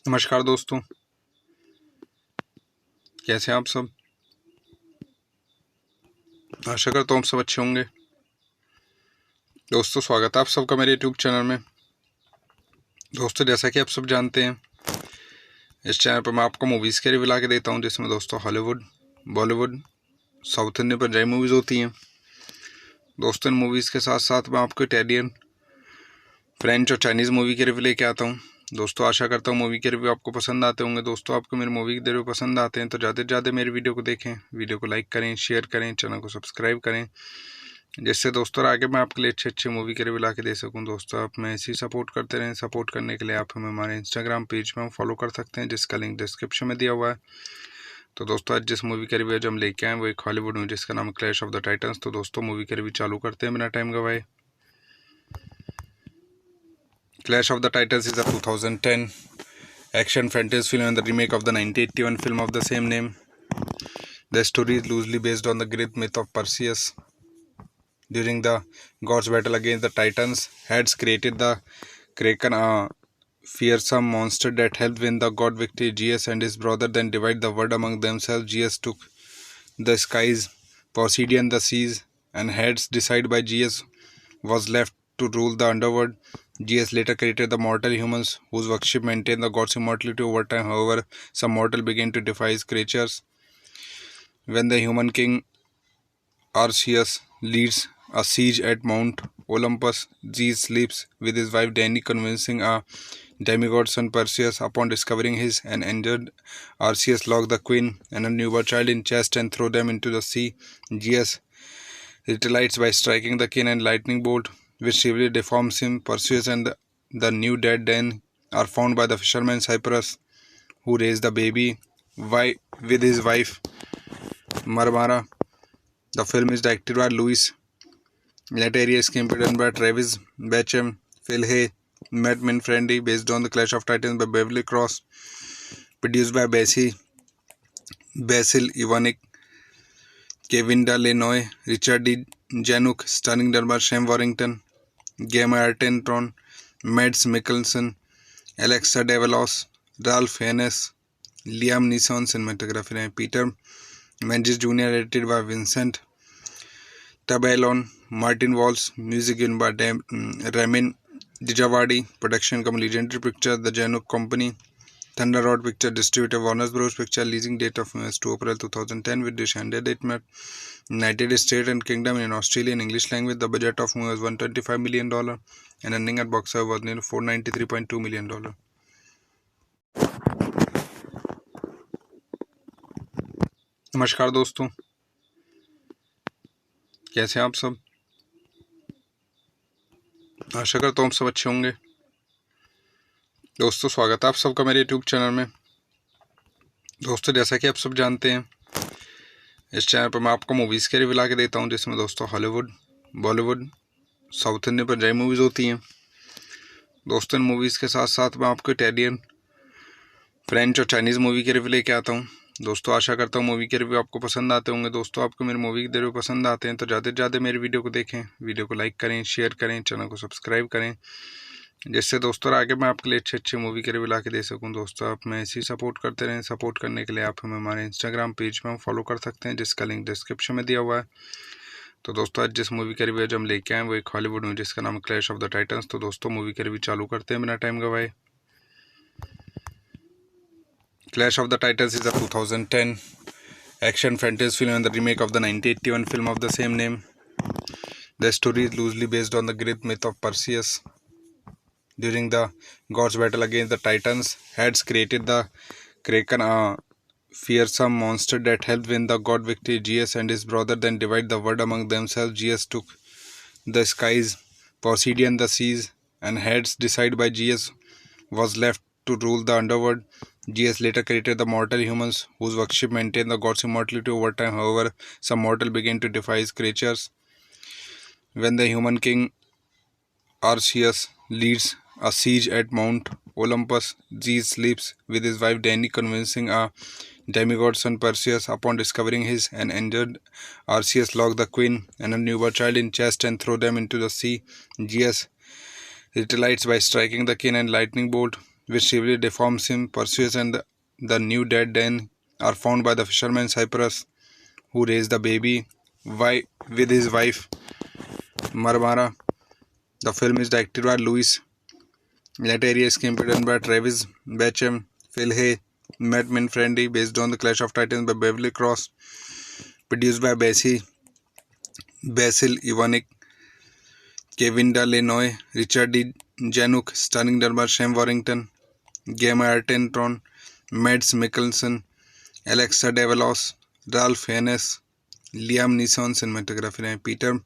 नमस्कार दोस्तों, कैसे हैं आप सब। आशा करता हूँ आप सब अच्छे होंगे। दोस्तों, स्वागत है आप सबका मेरे यूट्यूब चैनल में। दोस्तों, जैसा कि आप सब जानते हैं, इस चैनल पर मैं आपको मूवीज़ के रिव्यू ला के देता हूँ, जिसमें दोस्तों Hollywood, Bollywood, south Indian Punjabi movies होती हैं। दोस्तों, इन मूवीज़ के साथ साथ मैं आपको इटालियन, फ्रेंच और चाइनीज़ मूवी के रिव्यू लेके आता हूँ। दोस्तों, आशा करता हूँ मूवी के रिव्यू आपको पसंद आते होंगे। दोस्तों, आपको मेरी मूवी के रिव्यू पसंद आते हैं तो ज़्यादा से ज़्यादा मेरी वीडियो को देखें, वीडियो को लाइक करें, शेयर करें, चैनल को सब्सक्राइब करें, जिससे दोस्तों आगे मैं आपके लिए अच्छे मूवी के रिव्यू ला के दे सकूं। दोस्तों, आप मैं ऐसे ही सपोर्ट करते रहें। सपोर्ट करने के लिए आप हमें हमारे इंस्टाग्राम पेज में फॉलो कर सकते हैं, जिसका लिंक डिस्क्रिप्शन में दिया हुआ है। तो दोस्तों, आज जिस मूवी का रिव्यू हम लेके आए वो एक हॉलीवुड मूवी जिसका नाम क्लैश ऑफ द टाइटन्स। तो दोस्तों, मूवी का रिव्यू चालू करते हैं बिना टाइम गवाए। Clash of the titans is a 2010 action fantasy film and the remake of the 1981 film of the same name. The story is loosely based on the Greek myth of Perseus. During the gods' battle against the Titans, Hades created the Kraken, a fearsome monster that helped win the god victory. Zeus and his brother then divide the world among themselves. Zeus took the skies, Poseidon the seas, and Hades, decided by Zeus, was left to rule the underworld. Zeus later created the mortal humans, whose worship maintained the god's immortality over time. However, some mortals began to defy his creatures. When the human king Arceus leads a siege at Mount Olympus, Zeus sleeps with his wife Danae, convincing a demigod son Perseus. Upon discovering his and injured, Arceus locked the queen and a newborn child in chest and threw them into the sea. Zeus retaliates by striking the king and lightning bolt, which severely deforms him. Perseus and the new dead then are found by the fisherman Cyprus, who raised the baby with his wife Marmara. The film is directed by Louis Leterrier, screenplay by Travis Bacham, Phil Hay, Matt Minfrendi, based on the Clash of Titans by Beverly Cross, produced by Basil Ivanek, Kevin Lenoy, Richard D. Januck, starring by Sam Warrington, Gemma Arterton, Mads Mikkelsen, Alexa Davalos, Ralph Fiennes, Liam Neeson, cinematography, Peter Menzies Jr., edited by Vincent Tabellon, Martin Walsh, music given by Ramin Djawadi, production company Legendary Pictures, The Januck Company, Thunder Road Picture distributor Warner Bros. Picture, leasing date of US 2 April 2010 with dish ended date met United States and Kingdom in Australian English language. The budget of movie was $125 million and earning at box office was nearly $493.2 million. नमस्कार दोस्तों, कैसे हैं आप सब। आशा करता हूँ आप सब अच्छे होंगे। दोस्तों, स्वागत है आप सबका मेरे यूट्यूब चैनल में। दोस्तों, जैसा कि आप सब जानते हैं, इस चैनल पर मैं आपको मूवीज़ के रिव्यू ला के देता हूँ, जिसमें दोस्तों Hollywood, Bollywood, south Indian Punjabi movies होती हैं। दोस्तों, इन मूवीज़ के साथ साथ मैं आपको इटालियन, फ्रेंच और चाइनीज़ मूवी के रिव्यू लेके आता हूँ। दोस्तों, आशा करता हूँ मूवी के रिव्यू आपको पसंद आते होंगे। दोस्तों, आपको मेरी मूवी के रिव्यू पसंद आते हैं तो ज़्यादा से ज़्यादा मेरी वीडियो को देखें, वीडियो को लाइक करें, शेयर करें, चैनल को सब्सक्राइब करें, जिससे दोस्तों आगे मैं आपके लिए अच्छे मूवी के रिव्यू ला के दे सकूं। दोस्तों, आप मैं ऐसे ही सपोर्ट करते रहें। सपोर्ट करने के लिए आप हमें हमारे इंस्टाग्राम पेज पर फॉलो कर सकते हैं, जिसका लिंक डिस्क्रिप्शन में दिया हुआ है। तो दोस्तों, आज जिस मूवी का रिव्यू हम लेके आए वो एक हॉलीवुड मूवी जिसका नाम क्लैश ऑफ द टाइटन्स। तो दोस्तों, मूवी का रिव्यू चालू करते हैं बिना टाइम गवाए। Clash of the Titans is a 2010 action fantasy film and the remake of the 1981 film of the same name. The story is loosely based on the Greek myth of Perseus. During the gods' battle against the Titans, Hades created the Kraken, a fearsome monster that helped win the god victory. Zeus and his brother then divide the world among themselves. Zeus took the skies, Poseidon the seas, and Hades, decided by Zeus, was left to rule the underworld. Zeus later created the mortal humans, whose worship maintained the god's immortality over time. However, some mortals began to defy his creatures. When the human king Arceus leads a siege at Mount Olympus, Zeus sleeps with his wife Danae, convincing a demigod son Perseus. Upon discovering his and injured, Arceus locked the queen and a newborn child in chest and threw them into the sea. Zeus retaliates by striking the king and lightning bolt, which severely deforms him. Perseus and the new dead Dan are found by the fisherman Cyprus, who raised the baby with his wife Marmara. The film is directed by Louis Leterrier, screenplay by Travis Bacham, Phil Hay, Matt Manfredi, based on the Clash of Titans by Beverly Cross, produced by Basil Ivanek, Kevin Delanoy, Richard D. Januck, starring drummer Sam Warrington, Gemma Arterton, Mads Mikkelsen, Alexa Davalos, Ralph Fiennes, Liam Neeson. Cinematography Peter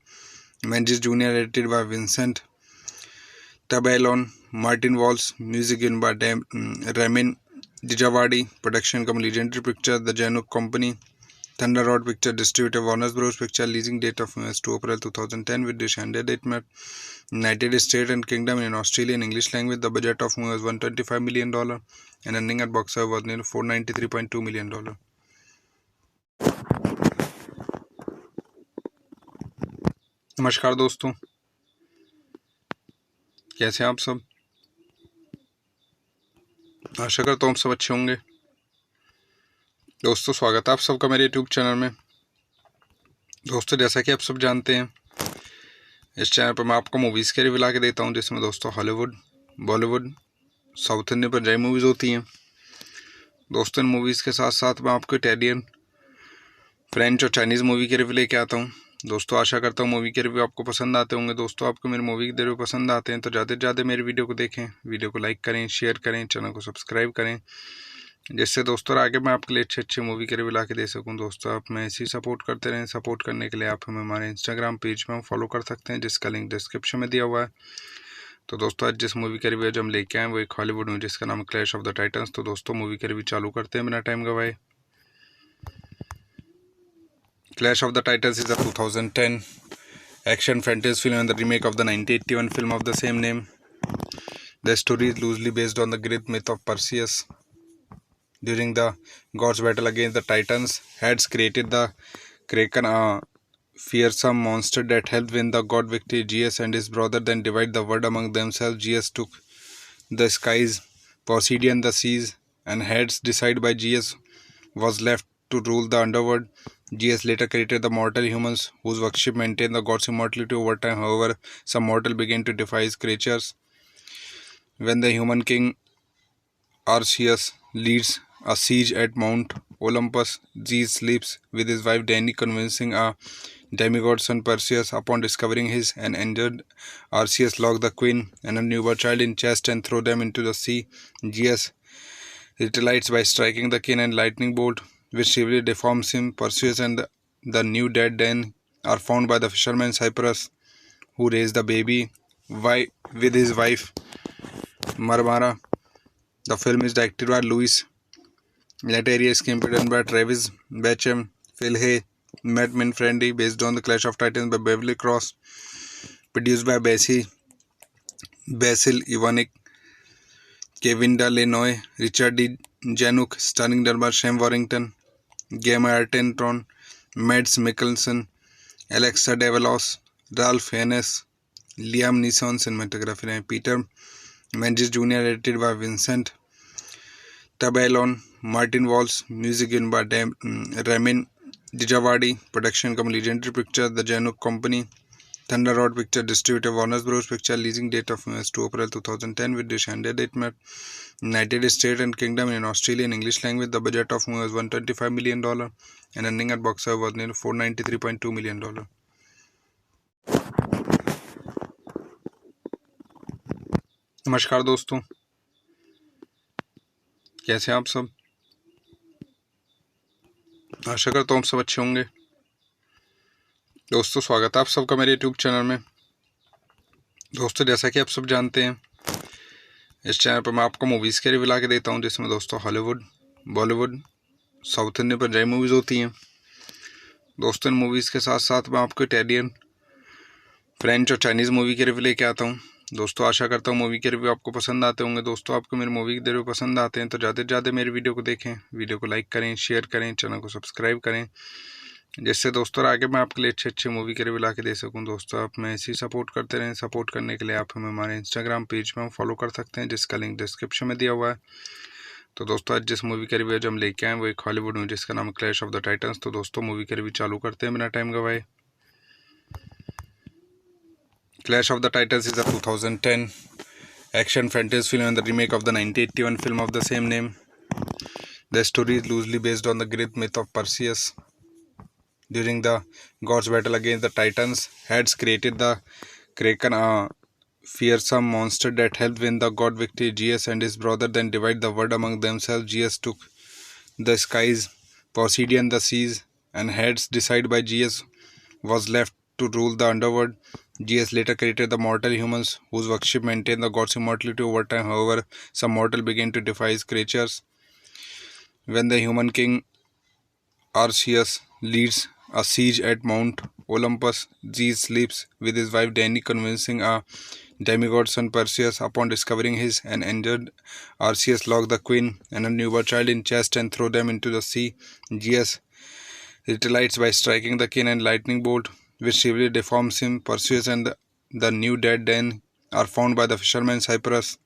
Menzies Jr., edited by Vincent Tabellon, Martin Walsh, music given by Ramin Djawadi, production company Legendary Pictures, The Januck Company. Thunder Road Picture distributor Warner Bros. Picture, leasing date of US 2 April 2010 with dish ended date met United States and Kingdom in Australian English language. The budget of movie was $125 million and earning at box office was nearly $493.2 million. नमस्कार दोस्तों, कैसे हैं आप सब। आशा करता हूँ आप सब अच्छे होंगे। दोस्तों, स्वागत है आप सबका मेरे यूट्यूब चैनल में। दोस्तों, जैसा कि आप सब जानते हैं, इस चैनल पर मैं आपको मूवीज़ के रिव्यू ला के देता हूँ, जिसमें दोस्तों Hollywood, Bollywood, south Indian Punjabi movies होती हैं। दोस्तों, इन मूवीज़ के साथ साथ मैं आपको इटालियन, फ्रेंच और चाइनीज़ मूवी के रिव्यू लेके आता हूँ। दोस्तों, आशा करता हूँ मूवी के रिव्यू आपको पसंद आते होंगे। दोस्तों, आपको मेरी मूवी के रिव्यू पसंद आते हैं तो ज़्यादा से ज़्यादा मेरी वीडियो को देखें, वीडियो को लाइक करें, शेयर करें, चैनल को सब्सक्राइब करें, जिससे दोस्तों आगे मैं आपके लिए अच्छे मूवी के रिव्यू ला के दे सकूं। दोस्तों, आप मैं ऐसे ही सपोर्ट करते रहें। सपोर्ट करने के लिए आप हमें हमारे इंस्टाग्राम पेज पर फॉलो कर सकते हैं, जिसका लिंक डिस्क्रिप्शन में दिया हुआ है। तो दोस्तों, आज जिस मूवी का रिव्यू हम लेके आए वो एक हॉलीवुड मूवी जिसका नाम क्लैश ऑफ द टाइटन्स। तो दोस्तों, मूवी का रिव्यू चालू करते हैं बिना टाइम गवाए। Clash of the Titans is a 2010 action fantasy film and the remake of the 1981 film of the same name. The story is loosely based on the Greek myth of Perseus. During the gods' battle against the Titans, Hades created the Kraken, a fearsome monster that helped win the god victory. Zeus and his brother then divide the world among themselves. Zeus took the skies, Poseidon the seas, and Hades, decided by Zeus, was left to rule the underworld. Zeus later created the mortal humans, whose worship maintained the god's immortality over time. However, some mortals began to defy his creatures. When the human king Arceus leads a siege at Mount Olympus. Zeus sleeps with his wife Dany, convincing a demigod son Perseus. Upon discovering his and injured, Arceus locked the queen and a newborn child in chest and threw them into the sea. Zeus retaliates by striking the king and lightning bolt, which severely deforms him. Perseus and the new dead Dany are found by the fisherman Cyprus, who raised the baby with his wife Marmara. The film is directed by Louis Leterrier, screenplay by Travis Bacham, Phil Hay, Matt Minfrendi, based on The Clash of Titans by Beverly Cross, produced by Basil Ivanek, Kevin Lenoy, Richard D. Januck, starring drama Sam Warrington, Gemma Arterton, Mads Mikkelsen, Alexa Davalos, Ralph Fiennes, Liam Neeson, cinematography, Peter Menzies Jr., edited by Vincent Tabellon, Martin Walsh, music given by Ramin Djawadi, production company Legendary Pictures, The Januck Company, Thunder Road Picture, distributor Warner Bros. Picture, leasing date of US 2 April 2010 with Descended date met United States and Kingdom in Australian English language. The budget of movie was $125 million and earning at box office was nearly $493.2 million. नमस्कार दोस्तों, कैसे हैं आप सब? आशा करता हूँ आप सब अच्छे होंगे। दोस्तों, स्वागत है आप सबका मेरे यूट्यूब चैनल में। दोस्तों, जैसा कि आप सब जानते हैं, इस चैनल पर मैं आपको मूवीज़ के रिव्यू ला के देता हूँ, जिसमें दोस्तों Hollywood, Bollywood, south Indian Punjabi movies होती हैं। दोस्तों, इन मूवीज़ के साथ साथ मैं आपको इटालियन, फ्रेंच और चाइनीज़ मूवी के रिव्यू लेके आता हूँ। दोस्तों, आशा करता हूँ मूवी के रिव्यू आपको पसंद आते होंगे। दोस्तों, आपको मेरी मूवी के रिव्यू पसंद आते हैं तो ज़्यादा से ज़्यादा मेरी वीडियो को देखें, वीडियो को लाइक करें, शेयर करें, चैनल को सब्सक्राइब करें, जिससे दोस्तों आगे मैं आपके लिए अच्छे मूवी के रिव्यू ला के दे सकूं। दोस्तों, आप मैं ऐसे ही सपोर्ट करते रहें। सपोर्ट करने के लिए आप हमें हमारे इंस्टाग्राम पेज पर फॉलो कर सकते हैं, जिसका लिंक डिस्क्रिप्शन में दिया हुआ है। तो दोस्तों, आज जिस मूवी का रिव्यू जो हम लेके आए वो एक हॉलीवुड मूवी जिसका नाम है क्लैश ऑफ द टाइटन्स। तो दोस्तों, मूवी का रिव्यू चालू करते हैं बिना टाइम गवाए। Clash of the Titans is a 2010 action fantasy film and the remake of the 1981 film of the same name. The story is loosely based on the Greek myth of Perseus. During the gods' battle against the Titans, Hades created the Kraken, a fearsome monster that helped win the god victory. Zeus and his brother then divide the world among themselves. Zeus took the skies, Poseidon the seas, and Hades, decided by Zeus, was left to rule the underworld. Zeus later created the mortal humans, whose worship maintained the god's immortality over time. However, some mortals began to defy his creatures. When the human king Arceus leads a siege at Mount Olympus, Zeus sleeps with his wife Dany, convincing a demigod son Perseus. Upon discovering his and injured, Arceus locked the queen and a newborn child in chest and threw them into the sea. Zeus retaliates by striking the king and lightning bolt, which severely deforms him. Perseus and the new dead Dany are found by the fisherman Cyprus,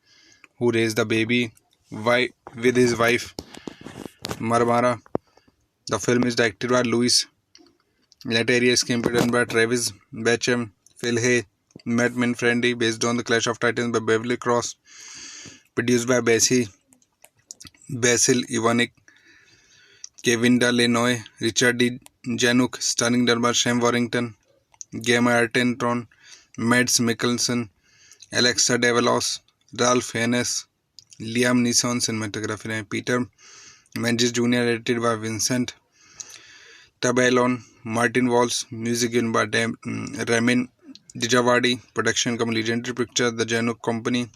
who raised the baby with his wife Marmara. The film is directed by Louis Leterrier, screenplay by Travis Bacham, Phil Hay, Matt Minfrendi, based on The Clash of Titans by Beverly Cross, produced by Basil Ivanek, Kevin Lenoy, Richard D. Januck, starring drama Sam Warrington, Gemma Arterton, Mads Mikkelsen, Alexa Davalos, Ralph Fiennes, Liam Neeson, cinematography, Peter Menzies Jr., edited by Vincent Tabellon, Martin Walsh, music given by Ramin Djawadi, production company Legendary Pictures, The Januck Company,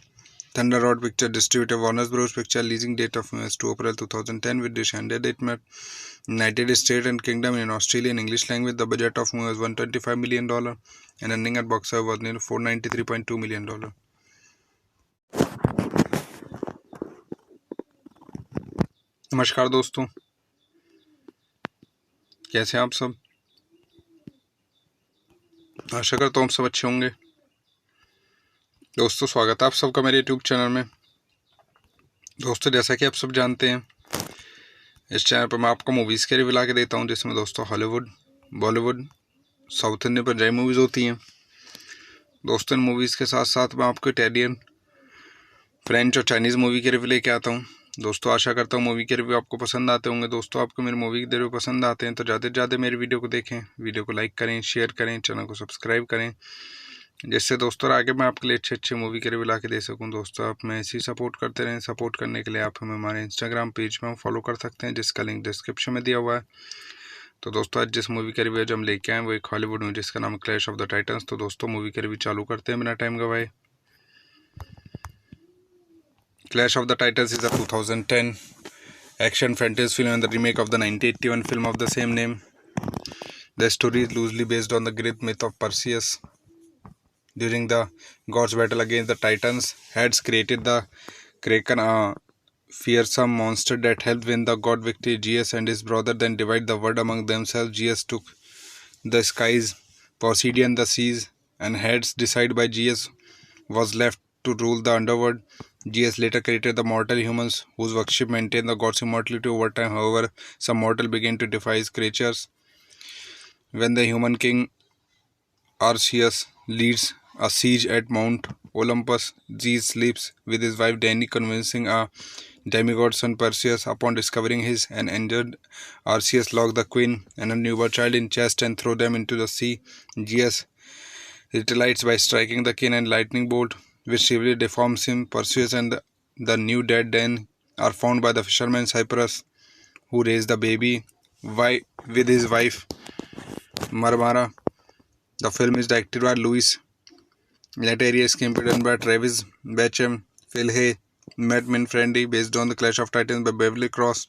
Thunder Road Picture, distributor Warner Bros. Picture, leasing date of US 2 April 2010 with Descended date met United States and Kingdom in Australian English language. The budget of movie was $125 million and earning at box office was nearly $493.2 million. नमस्कार दोस्तों, कैसे हैं आप सब? आशा करता हूँ आप सब अच्छे होंगे। दोस्तों, स्वागत है आप सबका मेरे यूट्यूब चैनल में। दोस्तों, जैसा कि आप सब जानते हैं, इस चैनल पर मैं आपको मूवीज़ के रिव्यू ला के देता हूँ, जिसमें दोस्तों Hollywood, Bollywood, south Indian Punjabi movies होती हैं। दोस्तों, इन मूवीज़ के साथ साथ मैं आपको इटालियन, फ्रेंच और चाइनीज़ मूवी के रिव्यू लेके आता हूँ। दोस्तों आशा करता हूँ मूवी के रिव्यू आपको पसंद आते होंगे। दोस्तों आपको मेरी मूवी के रिव्यू पसंद आते हैं तो ज़्यादा से ज़्यादा मेरी वीडियो को देखें, वीडियो को लाइक करें, शेयर करें, चैनल को सब्सक्राइब करें, जिससे दोस्तों आगे मैं आपके लिए अच्छे मूवी के रिव्यू ला के दे सकूँ। दोस्तों आप मैं ऐसे ही सपोर्ट करते रहें। सपोर्ट करने के लिए आप हमें हमारे इंस्टाग्राम पेज में फॉलो कर सकते हैं, जिसका लिंक डिस्क्रिप्शन में दिया हुआ है। तो दोस्तों आज जिस मूवी का रिव्यू जो हम लेके आए वो एक हॉलीवुड मूवी जिसका नाम है क्लैश ऑफ द टाइटन्स। तो दोस्तों मूवी का रिव्यू चालू करते हैं बिना टाइम गवाए। Clash of the Titans is a 2010 action fantasy film and the remake of the 1981 film of the same name. The story is loosely based on the Greek myth of Perseus. During the gods' battle against the Titans, Hades created the Kraken, a fearsome monster that helped win the god victory. Zeus and his brother then divide the world among themselves. Zeus took the skies, Poseidon the seas, and Hades, decided by Zeus, was left to rule the underworld. Zeus later created the mortal humans, whose worship maintained the god's immortality over time. However, some mortals began to defy his creatures. When the human king Arceus leads a siege at Mount Olympus, Zeus sleeps with his wife Danae, convincing a demigod son Perseus. Upon discovering his and injured, Arceus locked the queen and a newborn child in chest and threw them into the sea. Zeus retaliates by striking the king and lightning bolt, which severely deforms him. Perseus and the new dead Danae are found by the fisherman Cyprus, who raised the baby with his wife Marmara. The film is directed by Louis Leterrier, screenplay by Travis Bacham, Phil Hay, Matt Minfrendi, based on the Clash of Titans by Beverly Cross,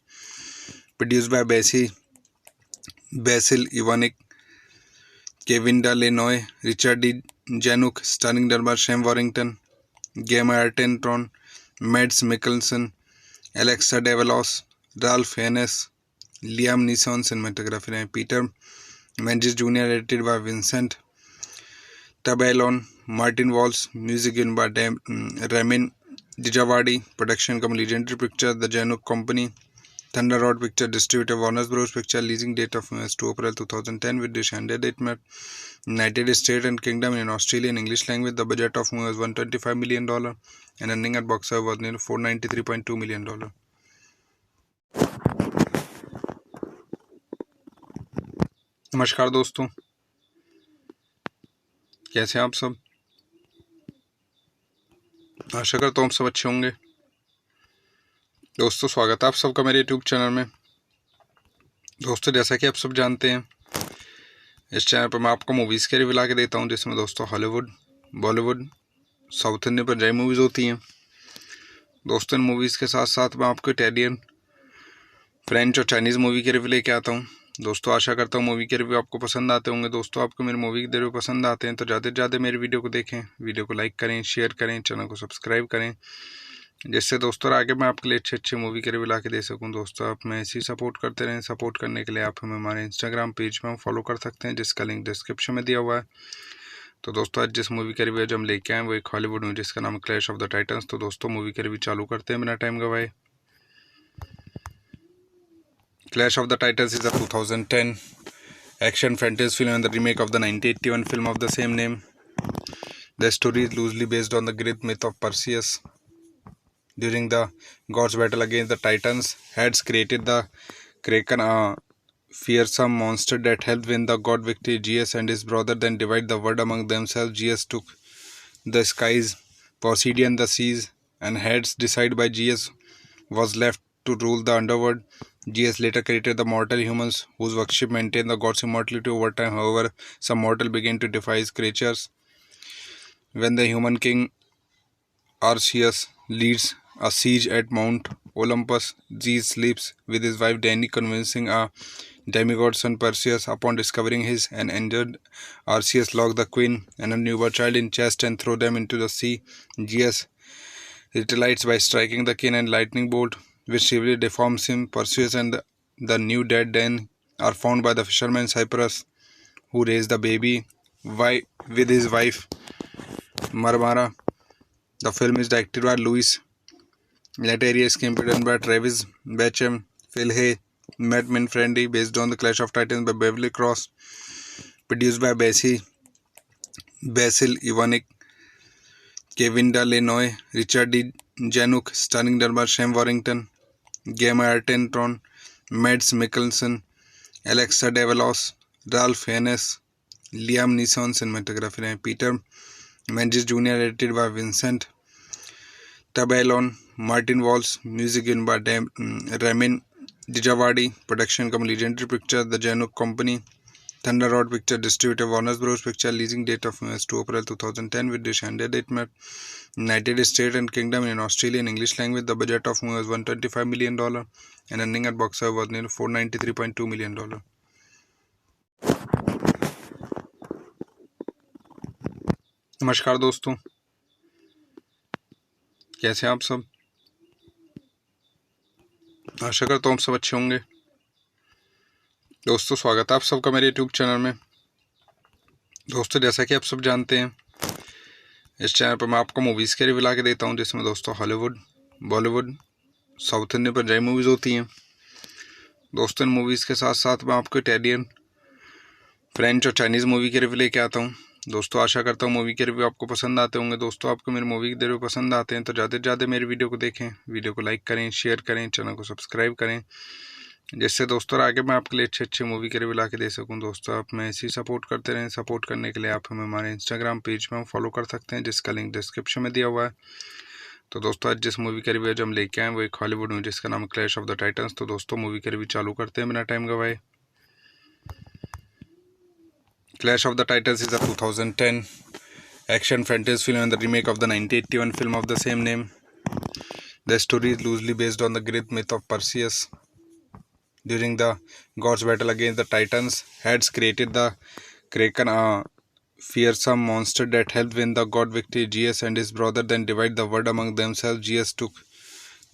produced by Basil Ivanek, Kevin Lenoy, Richard D. Januck, starring by Sam Warrington, Gemma Arterton, Mads Mikkelsen, Alexa Davalos, Ralph Fiennes, Liam Neeson. Cinematography Peter Menzies Jr., edited by Vincent Tabellon, Martin Walsh, music given by Ramin Djawadi, production company Legendary Pictures, The Januck Company, Thunder Road Picture, distributor Warner Bros. Picture, leasing date of US 2 April 2010, with distribution date met United States and Kingdom in Australian English language. The budget of movie was $125 million and earning at box office was nearly $493.2 million. नमस्कार दोस्तों, कैसे हैं आप सब? आशा करता हूँ आप सब अच्छे होंगे। दोस्तों स्वागत है आप सबका मेरे यूट्यूब चैनल में। दोस्तों जैसा कि आप सब जानते हैं, इस चैनल पर मैं आपको मूवीज़ के रिव्यू ला के देता हूँ, जिसमें दोस्तों Hollywood, Bollywood, south Indian Punjabi movies होती हैं। दोस्तों इन मूवीज़ के साथ साथ मैं आपको इटालियन, फ्रेंच और चाइनीज़ मूवी के रिव्यू लेके आता हूँ। दोस्तों आशा करता हूँ मूवी के रिव्यू आपको पसंद आते होंगे। दोस्तों आपको मेरी मूवी के रिव्यू पसंद आते हैं तो ज़्यादा से ज़्यादा मेरी वीडियो को देखें, वीडियो को लाइक करें, शेयर करें, चैनल को सब्सक्राइब करें, जिससे दोस्तों आगे मैं आपके लिए अच्छे मूवी के रिव्यू ला के दे सकूँ। दोस्तों आप मैं ऐसे ही सपोर्ट करते रहें। सपोर्ट करने के लिए आप हमें हमारे इंस्टाग्राम पेज में फॉलो कर सकते हैं, जिसका लिंक डिस्क्रिप्शन में दिया हुआ है। तो दोस्तों आज जिस मूवी का रिव्यू जो हम लेके आए वो एक हॉलीवुड मूवी जिसका नाम है क्लैश ऑफ द टाइटन्स। तो दोस्तों मूवी का रिव्यू चालू करते हैं बिना टाइम गवाए। Clash of the Titans is a 2010 action fantasy film and the remake of the 1981 film of the same name. The story is loosely based on the Greek myth of Perseus. During the gods' battle against the Titans, Hades created the Kraken, a fearsome monster that helped win the god victory. Zeus and his brother then divide the world among themselves. Zeus took the skies, Poseidon the seas, and Hades, decided by Zeus, was left to rule the underworld. Zeus later created the mortal humans, whose worship maintained the god's immortality over time. However, some mortals began to defy his creatures. When the human king Arceus leads a siege at Mount Olympus, Zeus sleeps with his wife Danae, convincing a demigod son Perseus. Upon discovering his and injured, Arceus locked the queen and a newborn child in chest and threw them into the sea. Zeus retaliates by striking the king and lightning bolt, which severely deforms him. Perseus and the new dead Danae are found by the fisherman Cyprus, who raised the baby with his wife Marmara. The film is directed by Louis Leterrier, screenplay by Travis Bacham, Phil Hay, Matt Minfrendi, based on the Clash of Titans by Beverly Cross, produced by Basil Ivanek, Kevin Lenoy, Richard D. Januck, starring by Sam Warrington, Gemma Arterton, Mads Mikkelsen, Alexa Davalos, Ralph Fiennes, Liam Neeson cinematography रहे Peter Menzies Jr. edited by Vincent Tabellon, Martin Walsh, music given by Ramin Djawadi, production company Legendary Pictures, The Januk Company, Thunder Road Picture distributor Warner Bros. Picture, leasing date of US 2 April 2010 with dish and date met United States and Kingdom in Australian English language. The budget of movie was $125 million and earning at box office was nearly $493.2 million. नमस्कार दोस्तों, कैसे हैं आप सब। आशा करता हूँ आप सब अच्छे होंगे। दोस्तों स्वागत है आप सबका मेरे यूट्यूब चैनल में। दोस्तों जैसा कि आप सब जानते हैं, इस चैनल पर मैं आपको मूवीज़ के रिव्यू ला के देता हूं, जिसमें दोस्तों Hollywood, Bollywood, south Indian, Punjabi movies होती हैं। दोस्तों इन मूवीज़ के साथ साथ मैं आपको इटालियन, फ्रेंच और चाइनीज़ मूवी के रिव्यू लेके आता हूं। दोस्तों आशा करता हूं मूवी के रिव्यू आपको पसंद आते होंगे। दोस्तों आपको मेरी मूवी के रिव्यू पसंद आते हैं तो ज़्यादा से ज़्यादा मेरी वीडियो को देखें, वीडियो को लाइक करें, शेयर करें, चैनल को सब्सक्राइब करें, जिससे दोस्तों आगे मैं आपके लिए अच्छे मूवी के रिव्यू ला के दे सकूं। दोस्तों आप मैं ऐसे ही सपोर्ट करते रहें। सपोर्ट करने के लिए आप हमें हमारे इंस्टाग्राम पेज में फॉलो कर सकते हैं, जिसका लिंक डिस्क्रिप्शन में दिया हुआ है। तो दोस्तों आज जिस मूवी का रिव्यू हम लेके आए वो एक हॉलीवुड मूवी जिसका नाम है क्लैश ऑफ द टाइटन्स। तो दोस्तों मूवी का रिव्यू चालू करते हैं बिना टाइम गवाए। Clash of the Titans is a 2010 action fantasy film and the remake of the 1981 film of the same name. The story is loosely based on the Greek myth of Perseus. During the gods' battle against the Titans, Hades created the Kraken, a fearsome monster that helped win the god victory. Zeus and his brother then divide the world among themselves. Zeus took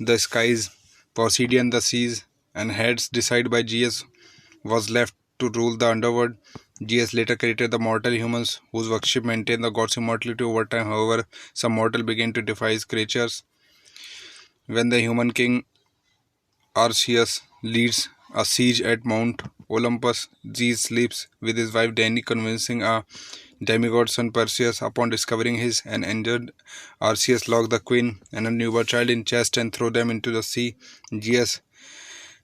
the skies, Poseidon the seas, and Hades, decided by Zeus, was left to rule the underworld. Zeus later created the mortal humans, whose worship maintained the god's immortality over time. However, some mortals began to defy his creatures. When the human king Arceus leads a siege at Mount Olympus, Zeus sleeps with his wife Danae, convincing a demigod son Perseus. Upon discovering his and injured, Arceus locked the queen and a newborn child in chest and threw them into the sea. Zeus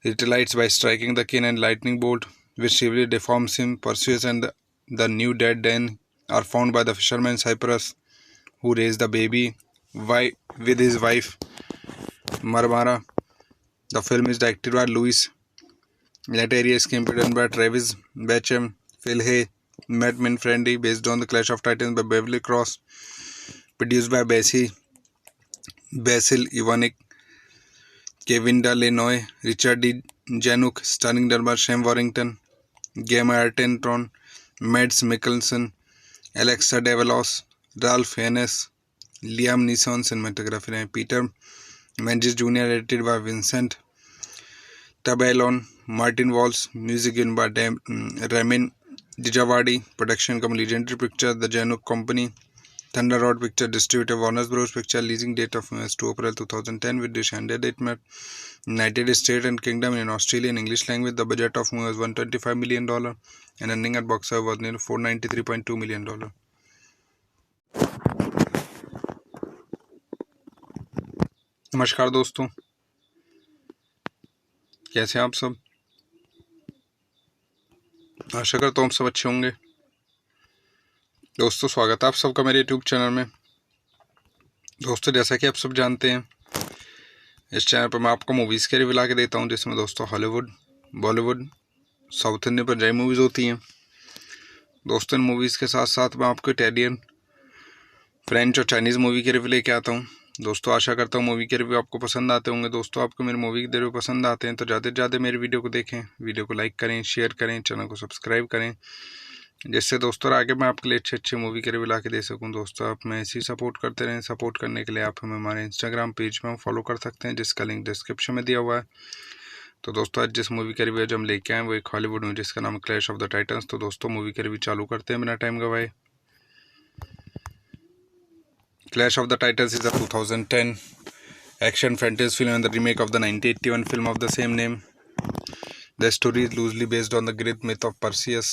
retaliates by striking the king and lightning bolt, which severely deforms him. Perseus and the new dead then are found by the fisherman Cyprus, who raised the baby with his wife Marmara. The film is directed by Louis Leterrier, screenplay by Travis Bachem, Phil Hay, Matt Minfrendi, based on the Clash of Titans by Beverly Cross, produced by Basil Ivanek, Kevin Delanoy, Richard D. Januk, starring by Sam Warrington, Gemma Arterton, Mads Mikkelsen, Alexa Davalos, Ralph Fiennes, Liam Neeson cinematography रहे Peter Menzies Jr. edited by Vincent Tabellon, Martin Walsh, music given by Ramin Djawadi, production company Legendary Pictures, The Januk Company, Thunder Road Picture distributor Warner Bros. Picture, leasing date of US 2 April 2010 with dish and date met United States and Kingdom in Australian English language. The budget of movie was $125 million and earning at box office was nearly $493.2 million. नमस्कार दोस्तों, कैसे हैं आप सब। आशा करता हूँ आप सब अच्छे होंगे। दोस्तों स्वागत है आप सबका मेरे यूट्यूब चैनल में। दोस्तों जैसा कि आप सब जानते हैं, इस चैनल पर मैं आपको मूवीज़ के रिव्यू ला के देता हूं, जिसमें दोस्तों Hollywood, Bollywood, south Indian, Punjabi movies होती हैं। दोस्तों इन मूवीज़ के साथ साथ मैं आपको इटालियन, फ्रेंच और चाइनीज़ मूवी के रिव्यू लेके आता हूं। दोस्तों आशा करता हूं मूवी के रिव्यू आपको पसंद आते होंगे। दोस्तों आपको मेरी मूवी के रिव्यू पसंद आते हैं तो ज़्यादा से ज़्यादा मेरी वीडियो को देखें, वीडियो को लाइक करें, शेयर करें, चैनल को सब्सक्राइब करें, जिससे दोस्तों आगे मैं आपके लिए अच्छे मूवी के रिव्यू ला के दे सकूं। दोस्तों आप मैं ऐसे ही सपोर्ट करते रहें। सपोर्ट करने के लिए आप हमें हमारे इंस्टाग्राम पेज में फॉलो कर सकते हैं, जिसका लिंक डिस्क्रिप्शन में दिया हुआ है। तो दोस्तों आज जिस मूवी का रिव्यू हम लेके आए वो एक हॉलीवुड मूवी जिसका नाम है क्लैश ऑफ द टाइटन्स। तो दोस्तों मूवी का रिव्यू चालू करते हैं बिना टाइम गवाए। Clash of the Titans is a 2010 action fantasy film and the remake of the 1981 film of the same name. The story is loosely based on the Greek myth of Perseus.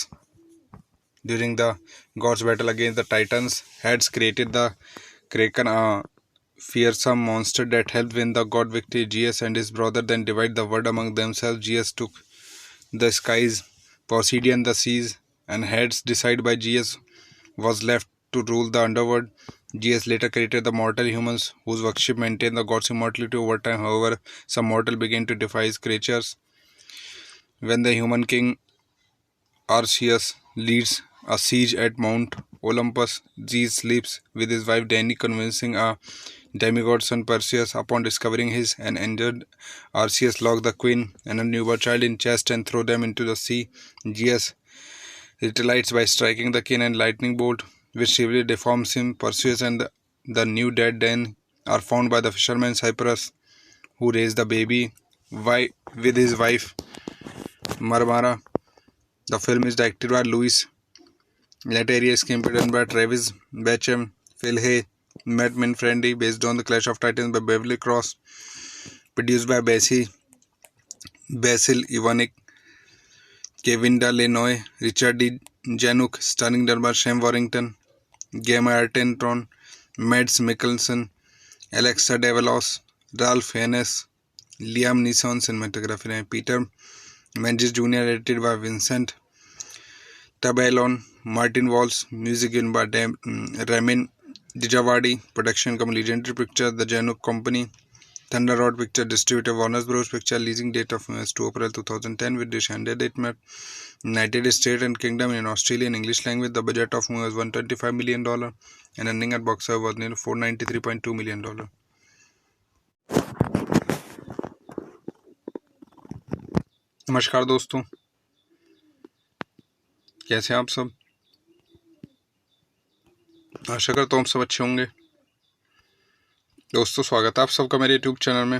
During the gods' battle against the Titans, Hades created the Kraken, a fearsome monster that helped win the god victory. GS and his brother then divide the world among themselves. GS took the skies, Poseidon the seas, and heads decided by GS was left to rule the underworld. GS later created the mortal humans, whose worship maintained the god's immortality over time. However, some mortal began to defy his creatures. When the human king Arceus leads a siege at Mount Olympus, Zeus sleeps with his wife Danae, convincing a demigod son Perseus. Upon discovering his and injured, Arceus locked the queen and a newborn child in chest and threw them into the sea. Zeus retaliates by striking the king and lightning bolt, which severely deforms him. Perseus and the new dead Danae are found by the fisherman Cyprus, who raised the baby with his wife Marmara. The film is directed by Louis Leterrier, screenplay by Travis Bacham, Phil Hay, Matt Manfredi, based on The Clash of Titans by Beverly Cross, produced by Basil Ivanek, Kevin Delanoy, Richard D. Januck, starring by Sam Warrington, Gemma Arterton, Mads Mikkelsen, Alexa Davalos, Ralph Fiennes, Liam Neeson. Cinematography and Peter Menzies Jr., edited by Vincent Tabellon, Martin Walsh, music given by Ramin Djawadi, production company Legendary Pictures, The Januck Company, Thunder Road Picture, distributor Warner Bros. Picture, leasing date of US 2 April 2010, with the ended date met United States and Kingdom in Australian English language. The budget of movie was $125 million and earning at box office was nearly $493.2 million. नमस्कार दोस्तों, कैसे हैं आप सब? आशा करता हूँ आप सब अच्छे होंगे। दोस्तों, स्वागत है आप सबका मेरे यूट्यूब चैनल में।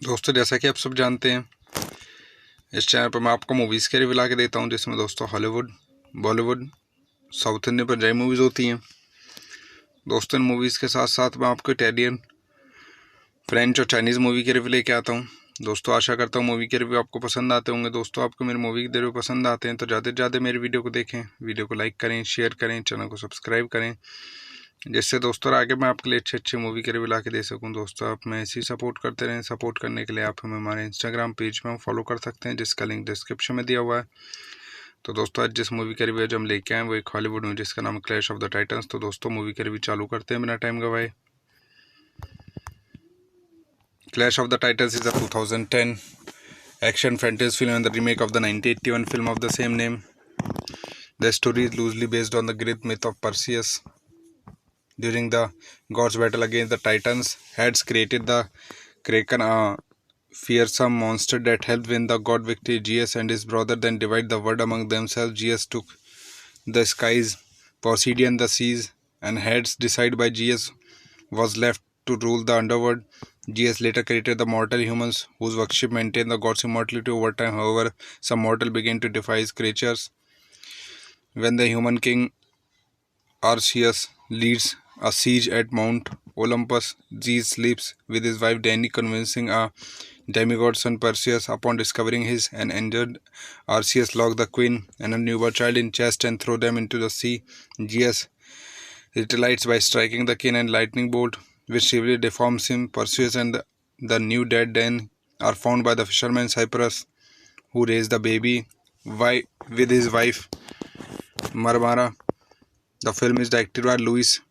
दोस्तों, जैसा कि आप सब जानते हैं, इस चैनल पर मैं आपको मूवीज़ के रिव्यू ला के देता हूँ, जिसमें दोस्तों Hollywood, Bollywood, south Indian Punjabi movies होती हैं। दोस्तों, इन मूवीज़ के साथ साथ मैं आपको इटालियन, फ्रेंच और चाइनीज़ मूवी के रिव्यू लेके आता हूँ। दोस्तों, आशा करता हूँ मूवी के रिव्यू आपको पसंद आते होंगे। दोस्तों, आपको मेरी मूवी के रिव्यू पसंद आते हैं तो ज़्यादा से ज़्यादा मेरी वीडियो को देखें, वीडियो को लाइक करें, शेयर करें, चैनल को सब्सक्राइब करें, जिससे दोस्तों आगे मैं आपके लिए अच्छे मूवी के रिव्यू ला के दे सकूं। दोस्तों, आप मैं ऐसे ही सपोर्ट करते रहें। सपोर्ट करने के लिए आप हमें हमारे इंस्टाग्राम पेज में फॉलो कर सकते हैं, जिसका लिंक डिस्क्रिप्शन में दिया हुआ है। तो दोस्तों, आज जिस मूवी का रिव्यू हम लेके आए वो एक हॉलीवुड मूवी जिसका नाम है क्लैश ऑफ द टाइटन्स। तो दोस्तों, मूवी का रिव्यू चालू करते हैं बिना टाइम गवाए। Clash of the Titans is a 2010 action fantasy film and the remake of the 1981 film of the same name. The story is loosely based on the Greek myth of Perseus. During the gods' battle against the Titans, Hades created the Kraken, a fearsome monster that helped win the god victory. GS and his brother then divide the world among themselves. GS took the skies, Poseidon the seas, and Hades, decided by GS, was left to rule the underworld. GS later created the mortal humans, whose worship maintained the god's immortality over time. However, some mortal began to defy his creatures. When the human king Arceus leads a siege at Mount Olympus, Zeus sleeps with his wife Danae, convincing a demigod son Perseus. Upon discovering his and injured, Arceus locked the queen and a newborn child in chest and threw them into the sea. Zeus retaliates by striking the king and lightning bolt, which severely deforms him. Perseus and the new dead Danae are found by the fisherman Cyprus, who raised the baby with his wife Marmara. The film is directed by Louis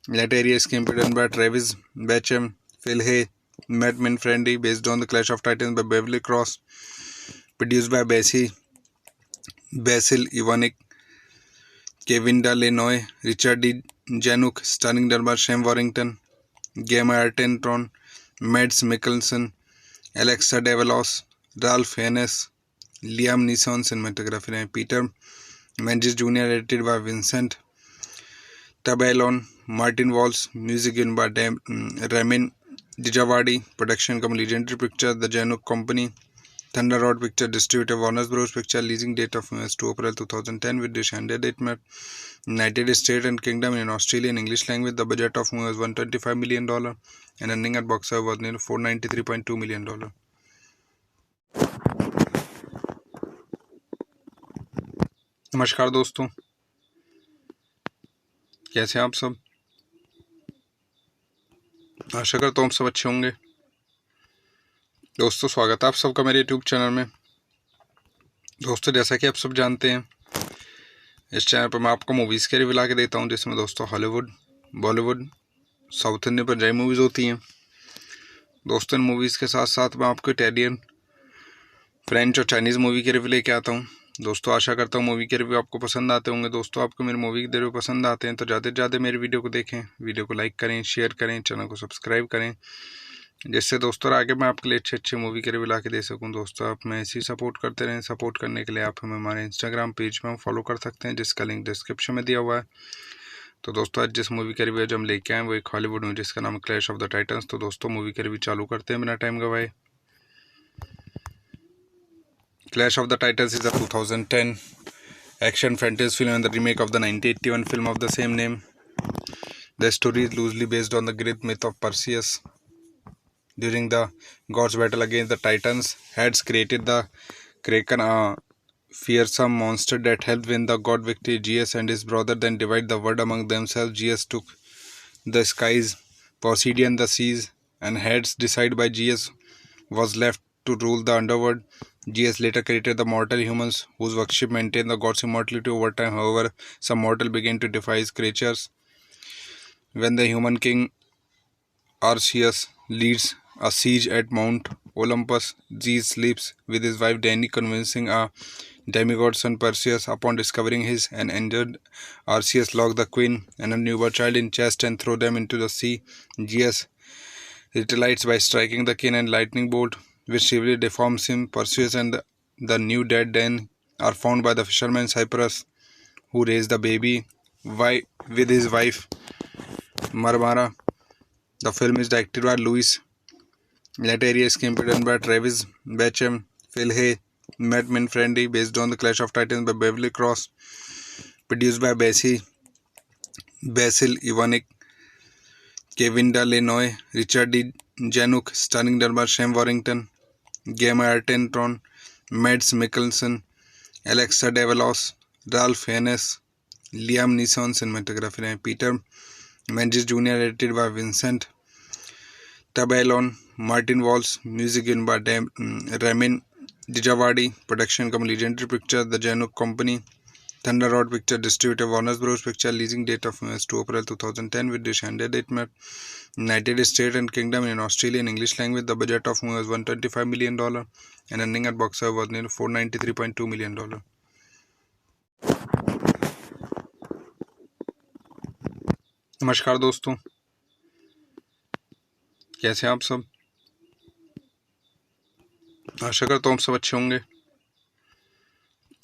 Leterrier, screenplay by Travis Bacham, Phil Hay, Matt Manfredi, based on The Clash of Titans by Beverly Cross, produced by Basil Ivanek, Kevin Delanoy, Richard D. Januck, starring by Sam Warrington, Gemma Arterton, Mads Mikkelsen, Alexa Davalos, Ralph Fiennes, Liam Neeson. Cinematography and Peter Menzies Jr., edited by Vincent Tabellon, Martin Walsh, music given by Ramin Djawadi, production company Legendary Pictures, The Januck Company, Thunder Road Picture, distributor Warner Bros. Picture, leasing date of US 2 April 2010, with the ended date met United States and Kingdom in Australian English language. The budget of movie was $125 million and earning at box office was nearly $493.2 million. नमस्कार दोस्तों, कैसे हैं आप सब? आशा करता हूँ आप सब अच्छे होंगे। दोस्तों, स्वागत है आप सबका मेरे यूट्यूब चैनल में। दोस्तों, जैसा कि आप सब जानते हैं, इस चैनल पर मैं आपको मूवीज़ के रिव्यू ला के देता हूँ, जिसमें दोस्तों Hollywood, Bollywood, south Indian, Punjabi movies होती हैं। दोस्तों, इन मूवीज़ के साथ साथ मैं आपको इटालियन, फ्रेंच और चाइनीज़ मूवी के रिव्यू लेके आता हूँ। दोस्तों, आशा करता हूँ मूवी के रिव्यू आपको पसंद आते होंगे। दोस्तों, आपको मेरी मूवी के रिव्यू पसंद आते हैं तो ज़्यादा से ज़्यादा मेरी वीडियो को देखें, वीडियो को लाइक करें, शेयर करें, चैनल को सब्सक्राइब करें, जिससे दोस्तों आगे मैं आपके लिए अच्छे अच्छे मूवी के रिव्यू ला के दे सकूं। दोस्तों, आप मैं ऐसे ही सपोर्ट करते रहें। सपोर्ट करने के लिए आप हमें हमारे इंस्टाग्राम पेज में फॉलो कर सकते हैं, जिसका लिंक डिस्क्रिप्शन में दिया हुआ है। तो दोस्तों, आज जिस मूवी का रिव्यू हम लेके आए वो एक हॉलीवुड मूवी जिसका नाम है क्लैश ऑफ द टाइटन्स। तो दोस्तों, मूवी का रिव्यू चालू करते हैं बिना टाइम गवाए। Clash of the Titans is a 2010 action fantasy film and the remake of the 1981 film of the same name. The story is loosely based on the Greek myth of Perseus. During the gods' battle against the Titans, Hades created the Kraken, a fearsome monster that helped win the god victory. Zeus and his brother then divide the world among themselves. Zeus took the skies, Poseidon the seas, and Hades, decided by Zeus, was left to rule the underworld. Zeus later created the mortal humans, whose worship maintained the god's immortality over time. However, some mortal began to defy his creatures. When the human king Arceus leads a siege at Mount Olympus, Zeus sleeps with his wife Danae, convincing a demigod son Perseus. Upon discovering his and injured, Arceus locked the queen and a newborn child in chest and threw them into the sea. Zeus retaliates by striking the king and lightning bolt, which severely deforms him. Perseus and the new dead then are found by the fisherman Cyprus, who raised the baby with his wife Marmara. The film is directed by Louis Leterrier, screenplay by Travis Bacham, Phil Hay, Matt Minfrendi, based on the Clash of Titans by Beverly Cross, produced by Basil Ivanek, Kevin Delanoy, Richard D. Januck, starring by Sam Warrington, Gemma Arterton, Mads Mikkelsen, Alexa Davalos, Ralph Fiennes, Liam Neeson, cinematography, Peter Menzies Jr., edited by Vincent Tabellon, Martin Walsh, music in by Ramin Djawadi, production company Legendary Pictures, The Januck Company, Thunder Rod Picture, distributor Warner Bros. Picture, leasing date of US 2 April 2010, with the ended date met United States and Kingdom in Australia in English language. The budget of movie was $125 million and earning at box office was nearly $493.2 million. नमस्कार दोस्तों, कैसे हैं आप सब। आशा करता हूँ आप सब अच्छे होंगे।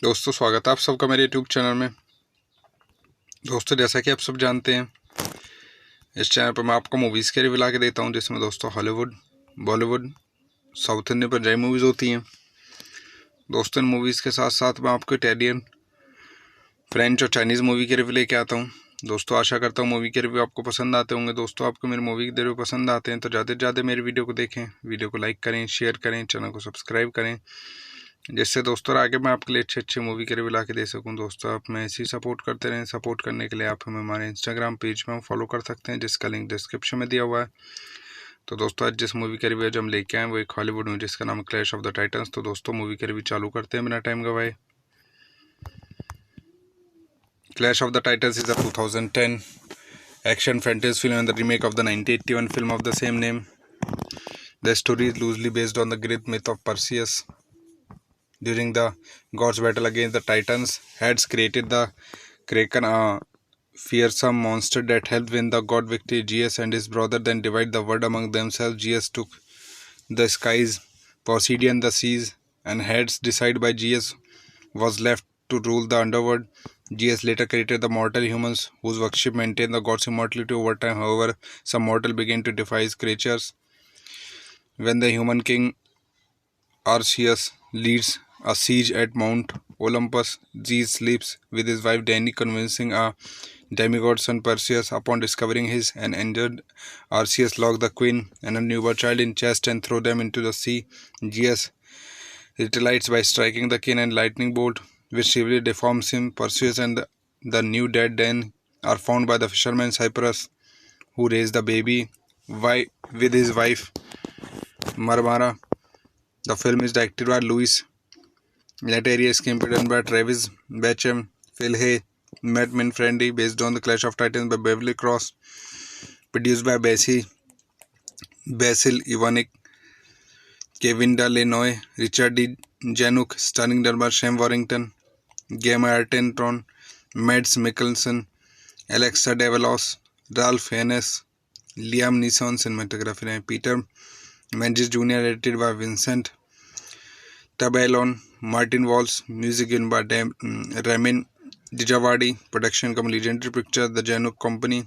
दोस्तों, स्वागत है आप सबका मेरे यूट्यूब चैनल में। दोस्तों, जैसा कि आप सब जानते हैं, इस चैनल पर मैं आपको मूवीज़ के रिव्यू ला के देता हूँ, जिसमें दोस्तों Hollywood, Bollywood, south Indian, Punjabi movies होती हैं। दोस्तों, इन मूवीज़ के साथ साथ मैं आपको इटालियन, फ्रेंच और चाइनीज़ मूवी के रिव्यू लेके आता हूँ। दोस्तों, आशा करता हूँ मूवी के रिव्यू आपको पसंद आते होंगे। दोस्तों, आपको मेरी मूवी के रिव्यू पसंद आते हैं तो ज़्यादा से ज़्यादा मेरी वीडियो को देखें, वीडियो को लाइक करें, शेयर करें, चैनल को सब्सक्राइब करें, जिससे दोस्तों आगे मैं आपके लिए अच्छे अच्छे मूवी के रिव्यू ला के दे सकूं। दोस्तों, आप मैं ऐसे ही सपोर्ट करते रहें। सपोर्ट करने के लिए आप हमें हमारे इंस्टाग्राम पेज में फॉलो कर सकते हैं, जिसका लिंक डिस्क्रिप्शन में दिया हुआ है। तो दोस्तों, आज जिस मूवी का रिव्यू हम लेके आए वो एक हॉलीवुड मूवी जिसका नाम है क्लैश ऑफ द टाइटन्स। तो दोस्तों, मूवी का रिव्यू चालू करते हैं बिना टाइम गवाए। Clash of the Titans is a 2010 action fantasy film and the remake of the 1981 film of the same name. The story is loosely based on the Greek myth of Perseus. During the gods' battle against the Titans, Hades created the Kraken, a fearsome monster that helped win the god victory. Zeus and his brother then divide the world among themselves. Zeus took the skies, Poseidon the seas, and Hades, decided by Zeus, was left to rule the underworld. Zeus later created the mortal humans, whose worship maintained the god's immortality over time. However, some mortal began to defy his creatures. When the human king Arceus leads a siege at Mount Olympus, Zeus sleeps with his wife Danae, convincing a demigod son Perseus. Upon discovering his and injured, Arceus locked the queen and a newborn child in chest and threw them into the sea. Zeus retaliates by striking the king and lightning bolt, which severely deforms him. Perseus and the new dead then are found by the fisherman Cyprus, who raised the baby with his wife Barbara. The film is directed by Louis Leterrier, screenplay by Travis Bacham, Phil Hay, Matt Manfredi, based on The Clash of Titans by Beverly Cross, produced by Basil Ivanek, Kevin Lenoy, Richard D. Januck, starring drama Sam Warrington, Gemma Arterton, Mads Mikkelsen, Alexa Davalos, Ralph Fiennes, Liam Neeson, cinematography Peter Menzies Jr., edited by Vincent Tabellon, Martin Walsh, music given by Ramin Djawadi, production company Legendary Pictures, The Januck Company,